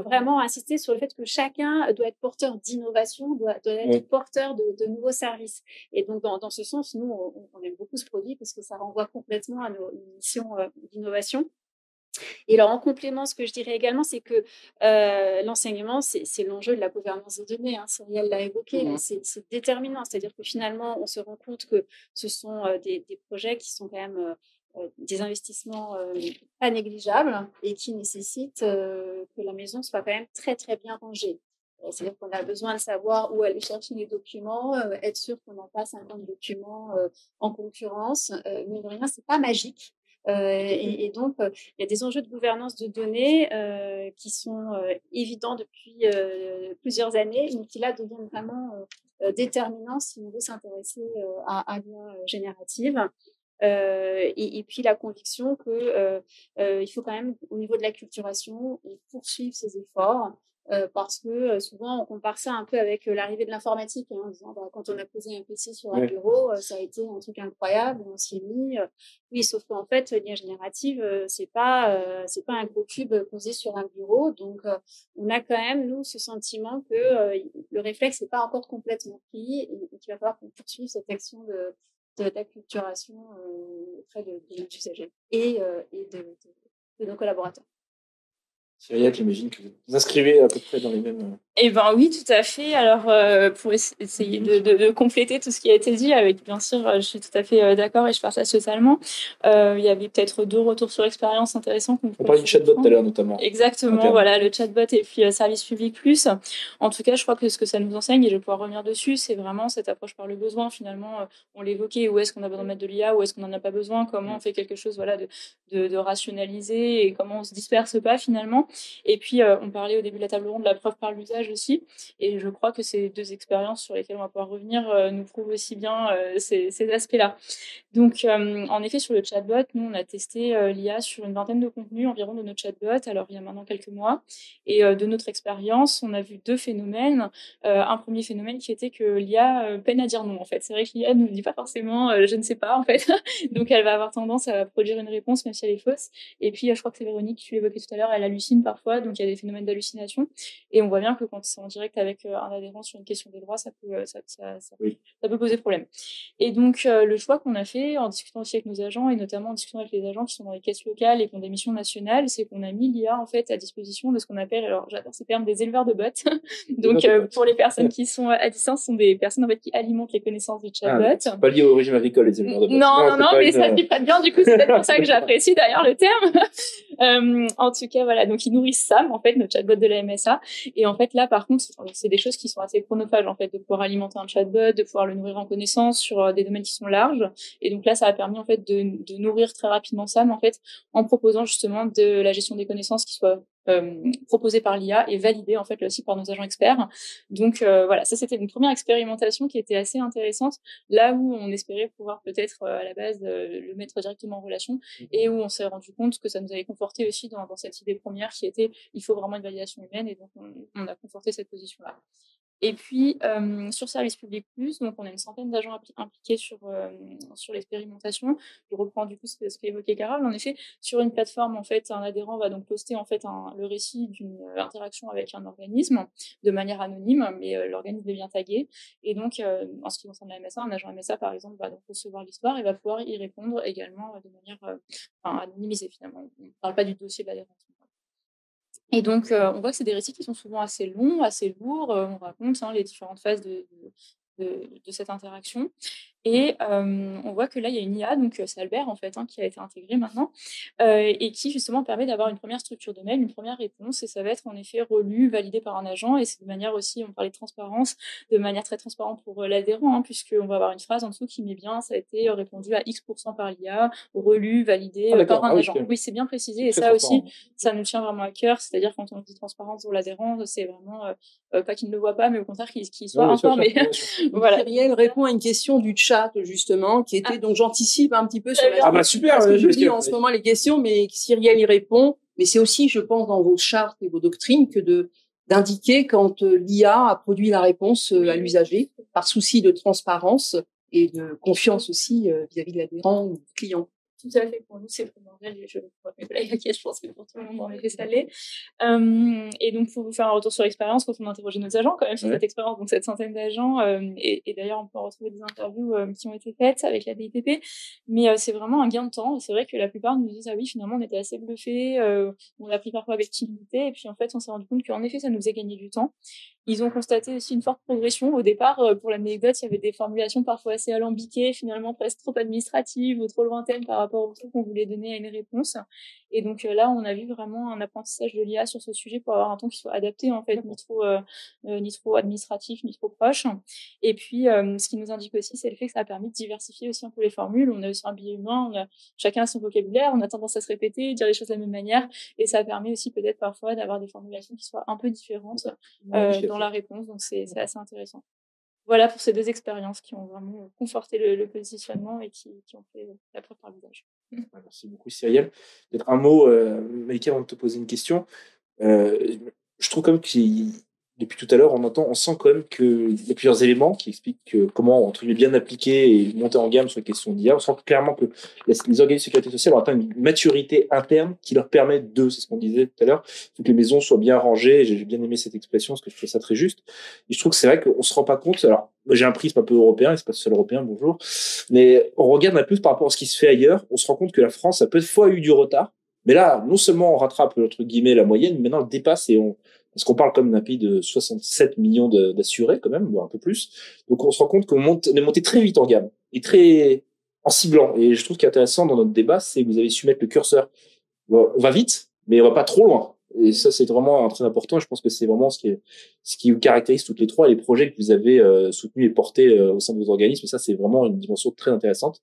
vraiment insister sur le fait que chacun doit être porteur d'innovation, doit être porteur de nouveaux services. Et donc, dans ce sens, nous, on aime beaucoup ce produit parce que ça renvoie complètement à nos missions d'innovation. Et alors, en complément, ce que je dirais également, c'est que l'enseignement, c'est l'enjeu de la gouvernance des données. Cyrielle l'a évoqué, mais c'est déterminant. C'est-à-dire que finalement, on se rend compte que ce sont des projets qui sont quand même des investissements pas négligeables et qui nécessitent que la maison soit quand même très, très bien rangée. C'est-à-dire qu'on a besoin de savoir où aller chercher les documents, être sûr qu'on n'a pas 50 documents en concurrence. Mais de rien, c'est pas magique. Et donc, il y a des enjeux de gouvernance de données qui sont évidents depuis plusieurs années, mais qui là deviennent vraiment déterminants si on veut s'intéresser à l'IA générative. Et puis la conviction que il faut quand même, au niveau de la culturation, poursuivre ces efforts. Parce que souvent on compare ça un peu avec l'arrivée de l'informatique, en disant quand on a posé un PC sur un bureau, ça a été un truc incroyable, on s'y est mis. Oui, sauf qu'en fait l'IA générative, c'est pas un gros cube posé sur un bureau, donc on a quand même nous ce sentiment que le réflexe n'est pas encore complètement pris et qu'il va falloir qu'on poursuive cette action d'acculturation auprès de nos usagers et de nos collaborateurs. Cyrielle, j'imagine que vous inscrivez à peu près dans les mêmes... Eh ben oui, tout à fait. Alors, pour essayer de compléter tout ce qui a été dit, avec bien sûr, je suis tout à fait d'accord et je partage totalement. Il y avait peut-être 2 retours sur expérience intéressants. On parlait du chatbot tout à l'heure, notamment. Exactement, voilà, le chatbot et puis Service Public Plus. En tout cas, je crois que ce que ça nous enseigne, et je vais pouvoir revenir dessus, c'est vraiment cette approche par le besoin. Finalement, on l'évoquait, où est-ce qu'on a besoin de mettre de l'IA, où est-ce qu'on n'en a pas besoin, comment on fait quelque chose voilà, de rationalisé et comment on se disperse pas finalement. Et puis, on parlait au début de la table ronde de la preuve par l'usage aussi. Et je crois que ces 2 expériences sur lesquelles on va pouvoir revenir nous prouvent aussi bien ces aspects-là. Donc, en effet, sur le chatbot, nous, on a testé l'IA sur une vingtaine de contenus environ de notre chatbot, alors il y a maintenant quelques mois. Et de notre expérience, on a vu 2 phénomènes. Un premier phénomène qui était que l'IA peine à dire non, en fait. C'est vrai que l'IA ne nous dit pas forcément « je ne sais pas », en fait. Donc, elle va avoir tendance à produire une réponse, même si elle est fausse. Et puis, je crois que c'est Véronique qui l'évoquait tout à l'heure, elle hallucine parfois, donc il y a des phénomènes d'hallucination. Et on voit bien que quand c'est en direct avec un adhérent sur une question des droits, ça peut poser problème. Et donc, le choix qu'on a fait, en discutant aussi avec nos agents, et notamment en discutant avec les agents qui sont dans les caisses locales et qui ont des missions nationales, c'est qu'on a mis l'IA, en fait, à disposition de ce qu'on appelle, alors j'adore ce terme, des éleveurs de bots. Donc, pour les personnes qui sont à distance, ce sont des personnes, en fait, qui alimentent les connaissances du chatbot. C'est pas lié au régime agricole, les éleveurs de bots. Non, mais ça dit pas de bien, du coup, c'est peut-être pour ça que j'apprécie d'ailleurs le terme. En tout cas, voilà, donc ils nourrissent Sam, en fait, notre chatbot de la MSA. Et en fait, là, par contre, c'est des choses qui sont assez chronophages, en fait, de pouvoir alimenter un chatbot, de pouvoir le nourrir en connaissances sur des domaines qui sont larges. Et donc là, ça a permis, en fait, de nourrir très rapidement Sam, en fait, en proposant justement de la gestion des connaissances qui soit proposée par l'IA et validée, en fait, là aussi par nos agents experts. Donc, voilà, ça, c'était une première expérimentation qui était assez intéressante, là où on espérait pouvoir peut-être, à la base, le mettre directement en relation et où on s'est rendu compte que ça nous avait conforté aussi dans cette idée première qui était il faut vraiment une validation humaine, et donc on a conforté cette position-là. Et puis, sur Service Public Plus, donc on a une centaine d'agents impliqués sur l'expérimentation. Je reprends du coup ce qu'a évoqué Carole. En effet, sur une plateforme, en fait, un adhérent va donc poster en fait le récit d'une interaction avec un organisme de manière anonyme, mais l'organisme est bien tagué. Et donc, en ce qui concerne la MSA, un agent MSA, par exemple, va donc recevoir l'histoire et va pouvoir y répondre également de manière anonymisée, finalement. On ne parle pas du dossier de l'adhérent. Et donc, on voit que c'est des récits qui sont souvent assez longs, assez lourds. On raconte les différentes phases de cette interaction. Et on voit que là, il y a une IA, donc c'est Albert, en fait, qui a été intégré maintenant, et qui, justement, permet d'avoir une première structure de mail, une première réponse, et ça va être, en effet, relu, validé par un agent, et c'est de manière aussi, on parlait de transparence, de manière très transparente pour l'adhérent, puisqu'on va avoir une phrase en dessous qui met bien, ça a été répondu à X% par l'IA, relu, validé par un agent. Oui, c'est bien précisé, et ça aussi, ça nous tient vraiment à cœur, c'est-à-dire quand on dit transparence pour l'adhérent, c'est vraiment, pas qu'il ne le voit pas, mais au contraire qu'il soit informé. Voilà. Cyrielle répond à une question du chat, justement, qui était, donc j'anticipe un petit peu sur la... Ah bah super, parce que je lis en ce moment les questions, mais Cyrielle y répond. Mais c'est aussi, je pense, dans vos chartes et vos doctrines que d'indiquer quand l'IA a produit la réponse à l'usager, par souci de transparence et de confiance aussi vis-à-vis de l'adhérent ou du client. Tout à fait, pour nous, c'est primordial. Je vois mes collègues, je pense que pour tout le monde, en effet, ça l'est. Et donc, pour vous faire un retour sur l'expérience, quand on a interrogé nos agents, quand même, sur cette expérience, donc cette centaine d'agents, et d'ailleurs, on peut retrouver des interviews qui ont été faites avec la DITP, mais c'est vraiment un gain de temps. C'est vrai que la plupart nous disent, ah oui, finalement, on était assez bluffés, on l'a pris parfois avec timidité, et puis en fait, on s'est rendu compte qu'en effet, ça nous faisait gagner du temps. Ils ont constaté aussi une forte progression. Au départ, pour l'anecdote, il y avait des formulations parfois assez alambiquées, finalement presque trop administratives ou trop lointaines par rapport au truc qu'on voulait donner à une réponse. Et donc là, on a vu vraiment un apprentissage de l'IA sur ce sujet pour avoir un ton qui soit adapté, en fait, ni trop administratif, ni trop proche. Et puis, ce qui nous indique aussi, c'est le fait que ça a permis de diversifier aussi un peu les formules. On a aussi un biais humain, chacun a son vocabulaire, on a tendance à se répéter, dire les choses de la même manière, et ça permet aussi peut-être parfois d'avoir des formulations qui soient un peu différentes dans la réponse, donc c'est assez intéressant. Voilà pour ces 2 expériences qui ont vraiment conforté le positionnement et qui ont fait la preuve par l'usage. Merci beaucoup, Cyrielle. Peut-être un mot, Malika, avant de te poser une question. Je trouve comme qu'il depuis tout à l'heure, on sent quand même qu'il y a plusieurs éléments qui expliquent comment, entre guillemets, bien appliquer et monter en gamme sur les questions d'IA. On sent clairement que les organismes de sécurité sociale ont atteint une maturité interne qui leur permet c'est ce qu'on disait tout à l'heure, que les maisons soient bien rangées. J'ai bien aimé cette expression, parce que je trouve ça très juste. Et je trouve que c'est vrai qu'on se rend pas compte. Alors, j'ai un prisme un peu européen, et c'est pas seul européen, bonjour. Mais on regarde un peu par rapport à ce qui se fait ailleurs. On se rend compte que la France a peu de fois eu du retard. Mais là, non seulement on rattrape, entre guillemets, la moyenne, mais maintenant on le dépasse parce qu'on parle comme d'un pays de 67 millions d'assurés, quand même, voire un peu plus. Donc, on se rend compte on est monté très vite en gamme et très en ciblant. Et je trouve qu'il est intéressant dans notre débat, c'est que vous avez su mettre le curseur. On va vite, mais on va pas trop loin. Et ça, c'est vraiment très important. Et je pense que c'est vraiment ce qui vous caractérise toutes les trois, les projets que vous avez soutenus et portés au sein de vos organismes. Et ça, c'est vraiment une dimension très intéressante.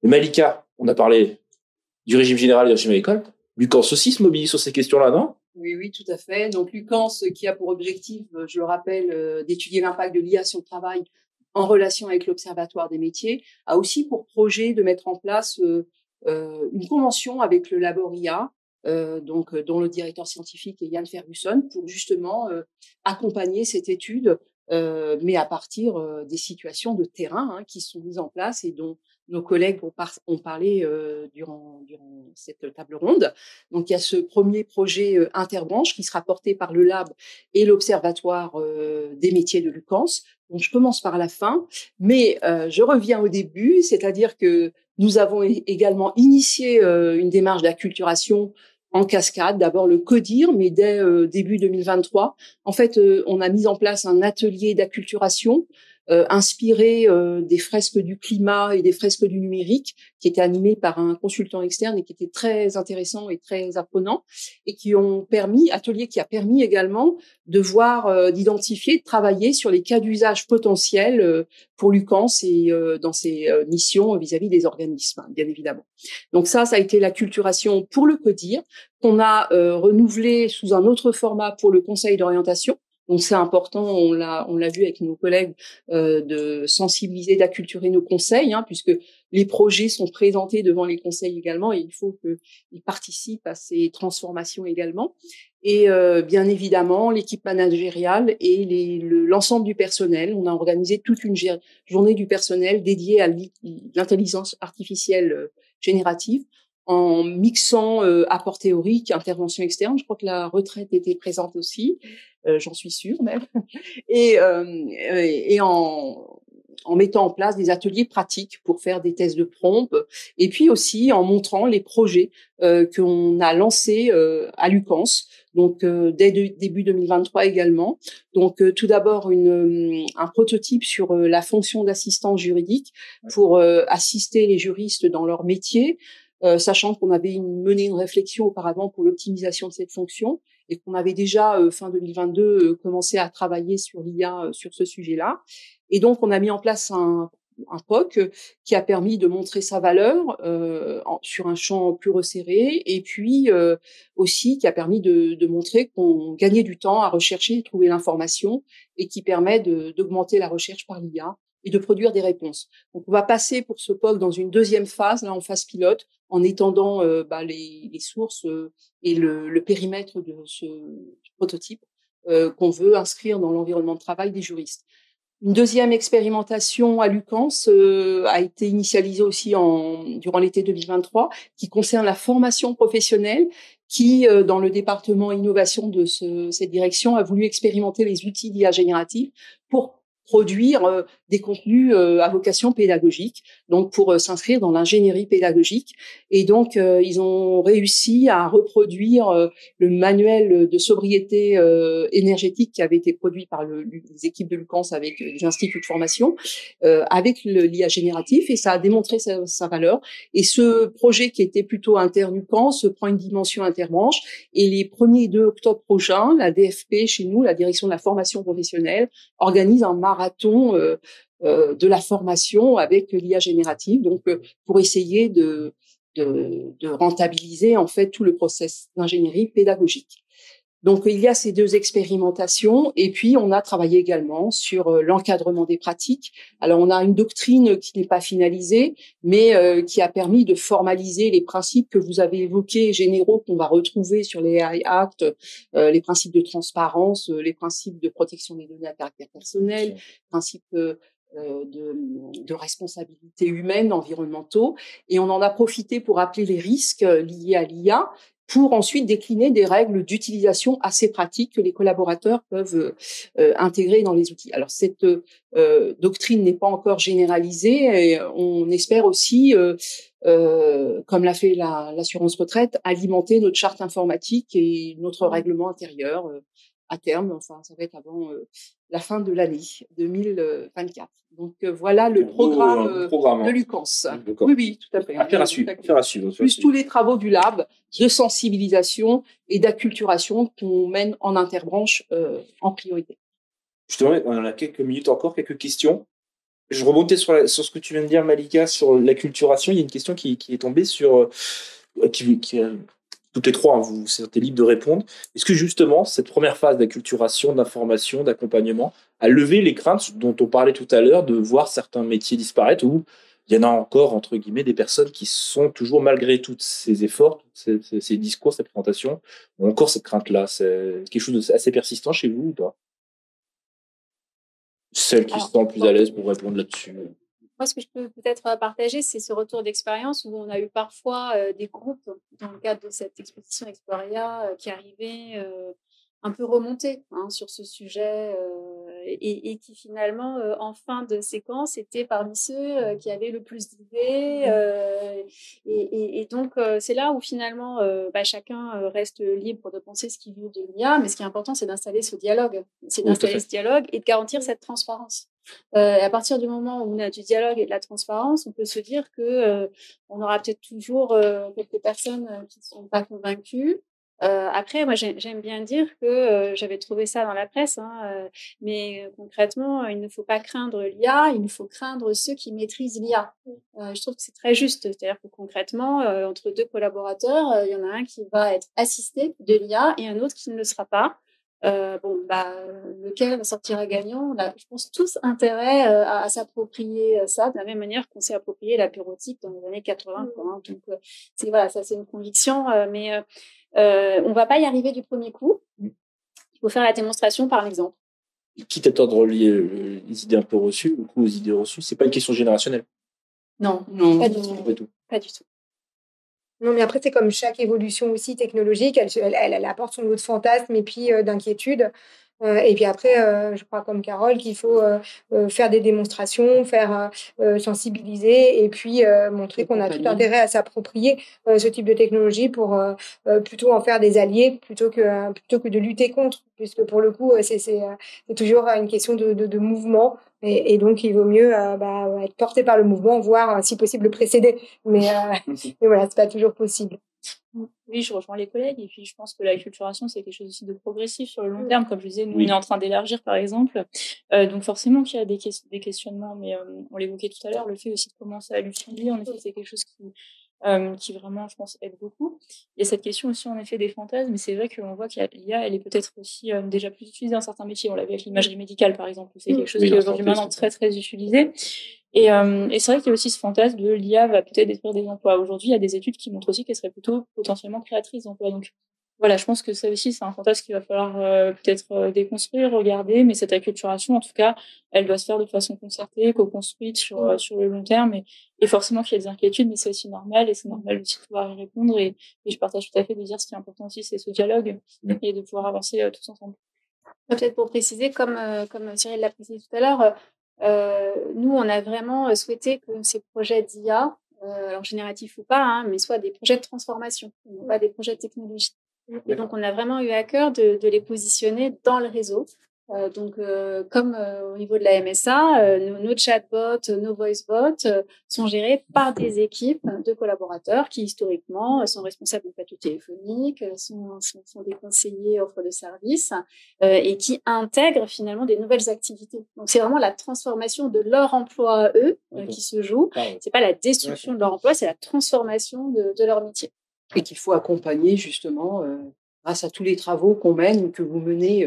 Et Malika, on a parlé du régime général et de la régime agricole. Lucans aussi se mobilise sur ces questions-là, non? Oui, tout à fait. Donc, Lucans, qui a pour objectif, je le rappelle, d'étudier l'impact de l'IA sur le travail en relation avec l'Observatoire des métiers, a aussi pour projet de mettre en place une convention avec le Labor IA, dont le directeur scientifique est Yann Ferguson, pour justement accompagner cette étude, mais à partir des situations de terrain qui sont mises en place et dont nos collègues ont parlé durant cette table ronde. Donc, il y a ce premier projet interbranche qui sera porté par le Lab et l'Observatoire des métiers de Lucans. Donc, je commence par la fin, mais je reviens au début, c'est-à-dire que nous avons également initié une démarche d'acculturation en cascade. D'abord le CODIR, mais dès début 2023. En fait, on a mis en place un atelier d'acculturation inspiré des fresques du climat et des fresques du numérique, qui était animé par un consultant externe et qui était très intéressant et très apprenant, et atelier qui a permis également de voir, d'identifier, de travailler sur les cas d'usage potentiels pour Lucans et dans ses missions vis-à-vis des organismes, bien évidemment. Donc ça a été l'acculturation pour le CODIR, qu'on a renouvelé sous un autre format pour le conseil d'orientation. Donc c'est important, on l'a vu avec nos collègues, de sensibiliser, d'acculturer nos conseils, puisque les projets sont présentés devant les conseils également, et il faut qu'ils participent à ces transformations également. Et bien évidemment, l'équipe managériale et l'ensemble du personnel. On a organisé toute une journée du personnel dédiée à l'intelligence artificielle générative, en mixant apport théorique, intervention externe. Je crois que la retraite était présente aussi, j'en suis sûre même, et en mettant en place des ateliers pratiques pour faire des tests de prompt, et puis aussi en montrant les projets qu'on a lancés à Lucans, donc dès début 2023 également. Donc tout d'abord un prototype sur la fonction d'assistant juridique pour assister les juristes dans leur métier, sachant qu'on avait mené une réflexion auparavant pour l'optimisation de cette fonction et qu'on avait déjà, fin 2022, commencé à travailler sur l'IA sur ce sujet-là. Et donc, on a mis en place un POC qui a permis de montrer sa valeur sur un champ plus resserré, et puis aussi qui a permis de montrer qu'on gagnait du temps à rechercher et trouver l'information, et qui permet d'augmenter la recherche par l'IA et de produire des réponses. Donc, on va passer pour ce POC dans une deuxième phase, là en phase pilote, en étendant les sources et le périmètre de ce prototype qu'on veut inscrire dans l'environnement de travail des juristes. Une deuxième expérimentation à Lucans a été initialisée aussi durant l'été 2023, qui concerne la formation professionnelle, qui, dans le département innovation de cette direction, a voulu expérimenter les outils d'IA générative pour produire des contenus à vocation pédagogique, donc pour s'inscrire dans l'ingénierie pédagogique. Et donc, ils ont réussi à reproduire le manuel de sobriété énergétique qui avait été produit par les équipes de Lucans avec les instituts de formation, avec l'IA génératif, et ça a démontré sa valeur. Et ce projet, qui était plutôt inter-Lucans, prend une dimension interbranche, et les 1er et 2 octobre prochains, la DFP chez nous, la direction de la formation professionnelle, organise un marathon de la formation avec l'IA générative, donc pour essayer de rentabiliser en fait tout le process d'ingénierie pédagogique. Donc, il y a ces 2 expérimentations et puis on a travaillé également sur l'encadrement des pratiques. Alors, on a une doctrine qui n'est pas finalisée, mais qui a permis de formaliser les principes que vous avez évoqués, généraux, qu'on va retrouver sur les AI Act, les principes de transparence, les principes de protection des données à caractère personnel, principes de responsabilité humaine, environnementaux. Et on en a profité pour appeler les risques liés à l'IA, pour ensuite décliner des règles d'utilisation assez pratiques que les collaborateurs peuvent intégrer dans les outils. Alors, cette doctrine n'est pas encore généralisée et on espère aussi, comme l'a fait l'assurance retraite, alimenter notre charte informatique et notre règlement intérieur à terme. Enfin, ça va être avant la fin de l'année 2024. Donc voilà le programme de l'UCANS. Oui, tout à fait. Affaire à suivre. Plus tous les travaux du lab de sensibilisation et d'acculturation qu'on mène en interbranche en priorité. Justement, on a quelques minutes encore, quelques questions. Je rebondis sur ce que tu viens de dire, Malika, sur l'acculturation. Il y a une question qui est tombée sur... toutes les trois, vous vous sentez libre de répondre. Est-ce que justement, cette première phase d'acculturation, d'information, d'accompagnement, a levé les craintes dont on parlait tout à l'heure de voir certains métiers disparaître, où il y en a encore, entre guillemets, des personnes qui sont toujours, malgré tous ces efforts, ces discours, ces présentations, ont encore cette crainte-là? C'est quelque chose d'assez persistant chez vous ou pas? Celle qui se sent le plus à l'aise pour répondre là-dessus. Moi, ce que je peux peut-être partager, c'est ce retour d'expérience où on a eu parfois des groupes dans le cadre de cette exposition Exploria qui arrivaient un peu remontés sur ce sujet et qui finalement, en fin de séquence, étaient parmi ceux qui avaient le plus d'idées. Et donc, c'est là où finalement, chacun reste libre de penser ce qu'il veut de l'IA, mais ce qui est important, c'est d'installer ce dialogue. C'est d'installer ce dialogue et de garantir cette transparence. À partir du moment où on a du dialogue et de la transparence, on peut se dire que on aura peut-être toujours quelques personnes qui ne sont pas convaincues. Après, moi, j'aime bien dire que j'avais trouvé ça dans la presse, mais concrètement, il ne faut pas craindre l'IA, il faut craindre ceux qui maîtrisent l'IA. Je trouve que c'est très juste, c'est-à-dire que concrètement, entre 2 collaborateurs, il y en a un qui va être assisté de l'IA et un autre qui ne le sera pas. Lequel sortira gagnant? On a, je pense, tous intérêt à s'approprier ça de la même manière qu'on s'est approprié la bureautique dans les années 80. Donc, ça, c'est une conviction, mais on va pas y arriver du premier coup. Il faut faire la démonstration par l'exemple. Quitte à tordre les idées un peu reçues, beaucoup aux idées reçues, c'est pas une question générationnelle. Non, pas du tout. Pas du tout. Non, mais après, c'est comme chaque évolution aussi technologique, elle apporte son lot de fantasmes et puis d'inquiétudes. Et puis après, je crois comme Carole qu'il faut faire des démonstrations, sensibiliser et puis montrer qu'on a tout intérêt à s'approprier ce type de technologie pour plutôt en faire des alliés plutôt que de lutter contre, puisque pour le coup, c'est toujours une question de mouvement. Et donc, il vaut mieux être porté par le mouvement, voire, si possible, le précéder. Mais voilà, c'est pas toujours possible. Oui, je rejoins les collègues. Et puis, je pense que l'acculturation, c'est quelque chose aussi de progressif sur le long terme. Comme je disais, nous, on est en train d'élargir, par exemple. Donc, forcément qu'il y a des questionnements. Mais on l'évoquait tout à l'heure, le fait aussi de commencer à l'utiliser, en effet, c'est quelque chose qui vraiment, je pense, aide beaucoup. Il y a cette question aussi, en effet, des fantasmes. Mais c'est vrai qu'on voit qu'il y a, elle est peut-être aussi déjà plus utilisée dans certains métiers. On l'a vu avec l'imagerie médicale, par exemple. C'est quelque chose qui est aujourd'hui maintenant très, très utilisé. Et c'est vrai qu'il y a aussi ce fantasme de l'IA va peut-être détruire des emplois. Aujourd'hui, il y a des études qui montrent aussi qu'elle serait plutôt potentiellement créatrice d'emplois. Donc voilà, je pense que ça aussi, c'est un fantasme qu'il va falloir peut-être déconstruire, regarder, mais cette acculturation, en tout cas, elle doit se faire de façon concertée, co-construite sur le long terme, et forcément qu'il y a des inquiétudes, mais c'est aussi normal, et c'est normal aussi de pouvoir y répondre, et je partage tout à fait de dire ce qui est important aussi, c'est ce dialogue, et de pouvoir avancer tous ensemble. Peut-être pour préciser, comme Cyril l'a précisé tout à l'heure, nous, on a vraiment souhaité que ces projets d'IA, alors génératifs ou pas, mais soit des projets de transformation, pas des projets technologiques. Et donc, on a vraiment eu à cœur de les positionner dans le réseau. Comme au niveau de la MSA, nos chatbots, nos voicebots sont gérés par des équipes de collaborateurs qui, historiquement, sont responsables de plateaux téléphoniques, sont des conseillers offres de services et qui intègrent finalement des nouvelles activités. Donc, c'est vraiment la transformation de leur emploi à eux qui se joue. C'est pas la destruction de leur emploi, c'est la transformation de leur métier. Et qu'il faut accompagner justement grâce à tous les travaux qu'on mène ou que vous menez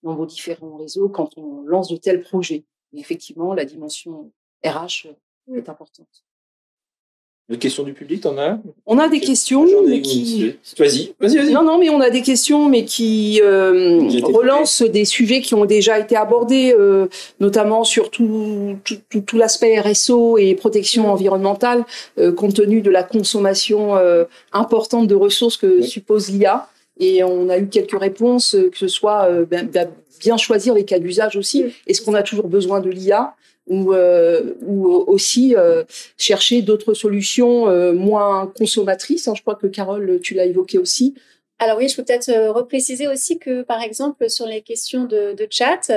dans vos différents réseaux quand on lance de tels projets. Et effectivement, la dimension RH est importante. Une question du public, t'en as? On a des questions, mais qui... Vas-y. Non, mais on a des questions, mais qui relancent des sujets qui ont déjà été abordés, notamment sur tout l'aspect RSO et protection environnementale, compte tenu de la consommation importante de ressources que suppose l'IA. Et on a eu quelques réponses, que ce soit bien choisir les cas d'usage aussi. Est-ce qu'on a toujours besoin de l'IA? Ou aussi chercher d'autres solutions moins consommatrices. Je crois que Carole, tu l'as évoqué aussi. Alors oui, je peux peut-être repréciser aussi que, par exemple, sur les questions de chat,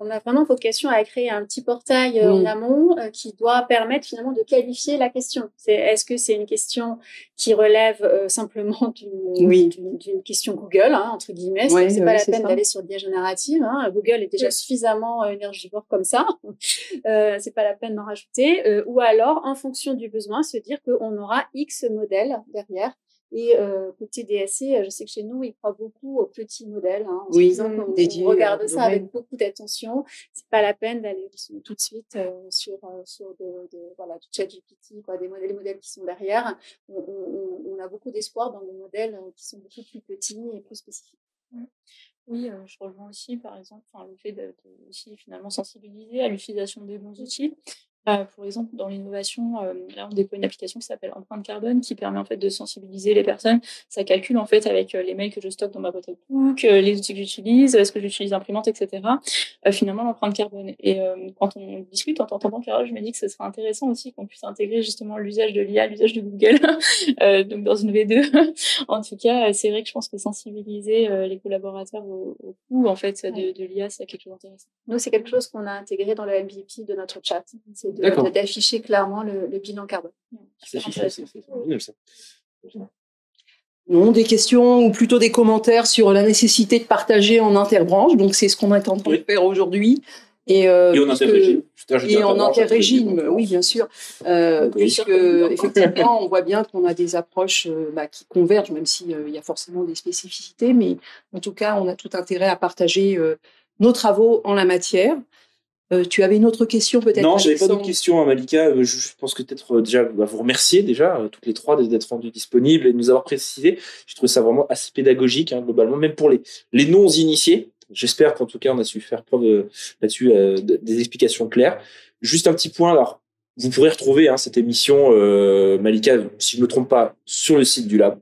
on a vraiment vocation à créer un petit portail en amont qui doit permettre finalement de qualifier la question. Est-ce que c'est une question qui relève simplement d'une question Google, entre guillemets. C'est pas la peine d'aller sur l'IA générative. Google est déjà suffisamment énergivore comme ça. C'est pas la peine d'en rajouter. Ou alors, en fonction du besoin, se dire qu'on aura X modèles derrière. Et côté DSC, je sais que chez nous, ils croient beaucoup aux petits modèles. En se disant qu'on regarde ça avec beaucoup d'attention. C'est pas la peine d'aller tout de suite sur du ChatGPT, des modèles qui sont derrière. On a beaucoup d'espoir dans les modèles qui sont beaucoup plus petits et plus spécifiques. Oui, je rejoins aussi, par exemple, le fait de aussi finalement sensibiliser à l'utilisation des bons outils. Par exemple, dans l'innovation, là, on déploie une application qui s'appelle Empreinte Carbone qui permet en fait de sensibiliser les personnes. Ça calcule en fait avec les mails que je stocke dans ma boîte Outlook, les outils que j'utilise, est-ce que j'utilise imprimante, etc. Finalement, l'empreinte carbone. Et quand on discute, en t'entendant, Carole, je me dis que ce serait intéressant aussi qu'on puisse intégrer justement l'usage de l'IA, l'usage de Google, donc dans une V2. En tout cas, c'est vrai que je pense que sensibiliser les collaborateurs au coût en fait de l'IA, c'est quelque chose d'intéressant. Nous, c'est quelque chose qu'on a intégré dans le MVP de notre chat. C'est d'afficher clairement le bilan carbone. C'est génial ça. Non, des questions ou plutôt des commentaires sur la nécessité de partager en interbranche. Donc, c'est ce qu'on est en train de faire aujourd'hui. Et en interrégime. Et en interrégime, oui, bien sûr. Puisque, effectivement, on voit bien qu'on a des approches qui convergent, même s'il y a forcément des spécificités. Mais en tout cas, on a tout intérêt à partager nos travaux en la matière. Tu avais une autre question peut-être? Non, j'avais pas d'autres questions, Malika. Je pense que peut-être déjà vous remercier toutes les trois d'être rendues disponibles et de nous avoir précisé. Je trouve ça vraiment assez pédagogique, globalement, même pour les non-initiés. J'espère qu'en tout cas on a su faire preuve là-dessus des explications claires. Juste un petit point, alors vous pourrez retrouver cette émission, Malika, si je me trompe pas, sur le site du Lab.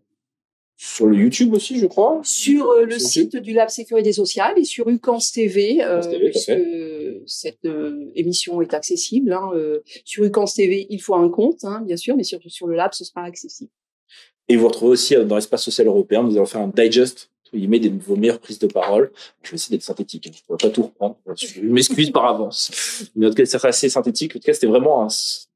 Sur le YouTube aussi, je crois. Sur le site du Lab Sécurité Sociale et sur UCANS TV, puisque cette émission est accessible. Sur UCANS TV, il faut un compte, bien sûr, mais sur le Lab, ce sera accessible. Et vous retrouvez aussi dans l'espace social européen, nous allons faire un digest de vos meilleures prises de parole. Je vais essayer d'être synthétique, je ne pourrais pas tout reprendre. Je m'excuse par avance. Mais en tout cas, c'est assez synthétique. En tout cas, c'était vraiment un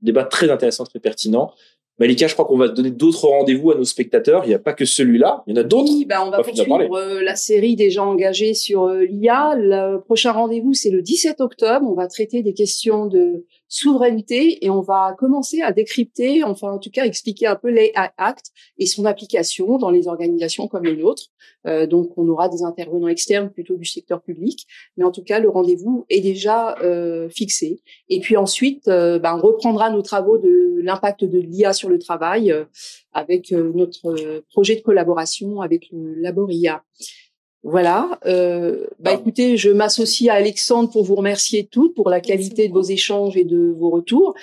débat très intéressant, très pertinent. Malika, je crois qu'on va donner d'autres rendez-vous à nos spectateurs. Il n'y a pas que celui-là, il y en a d'autres. Oui, on va poursuivre la série déjà engagée sur l'IA. Le prochain rendez-vous, c'est le 17 octobre. On va traiter des questions de souveraineté et on va commencer à décrypter, enfin en tout cas expliquer un peu l'AI Act et son application dans les organisations comme les nôtres. Donc on aura des intervenants externes plutôt du secteur public, mais en tout cas le rendez-vous est déjà fixé. Et puis ensuite, on reprendra nos travaux de l'impact de l'IA sur le travail avec notre projet de collaboration avec le Labor IA. Voilà. Écoutez, je m'associe à Alexandre pour vous remercier toutes pour la qualité de vos échanges et de vos retours.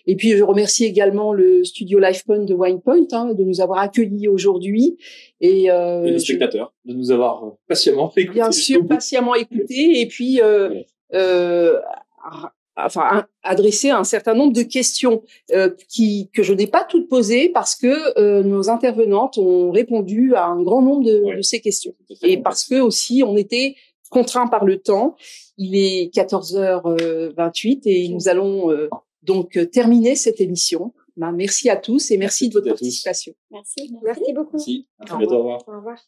Et puis, je remercie également le studio LifePoint de WinePoint de nous avoir accueillis aujourd'hui. Et les spectateurs, de nous avoir patiemment écoutés. Bien sûr, patiemment écoutés. Et puis, adresser un certain nombre de questions que je n'ai pas toutes posées parce que nos intervenantes ont répondu à un grand nombre de ces questions. Et parce que aussi, on était contraints par le temps. Il est 14h28 et nous allons donc terminer cette émission. Merci à tous et merci de votre participation. Merci. Merci beaucoup. Merci. À bientôt. Au revoir. Au revoir.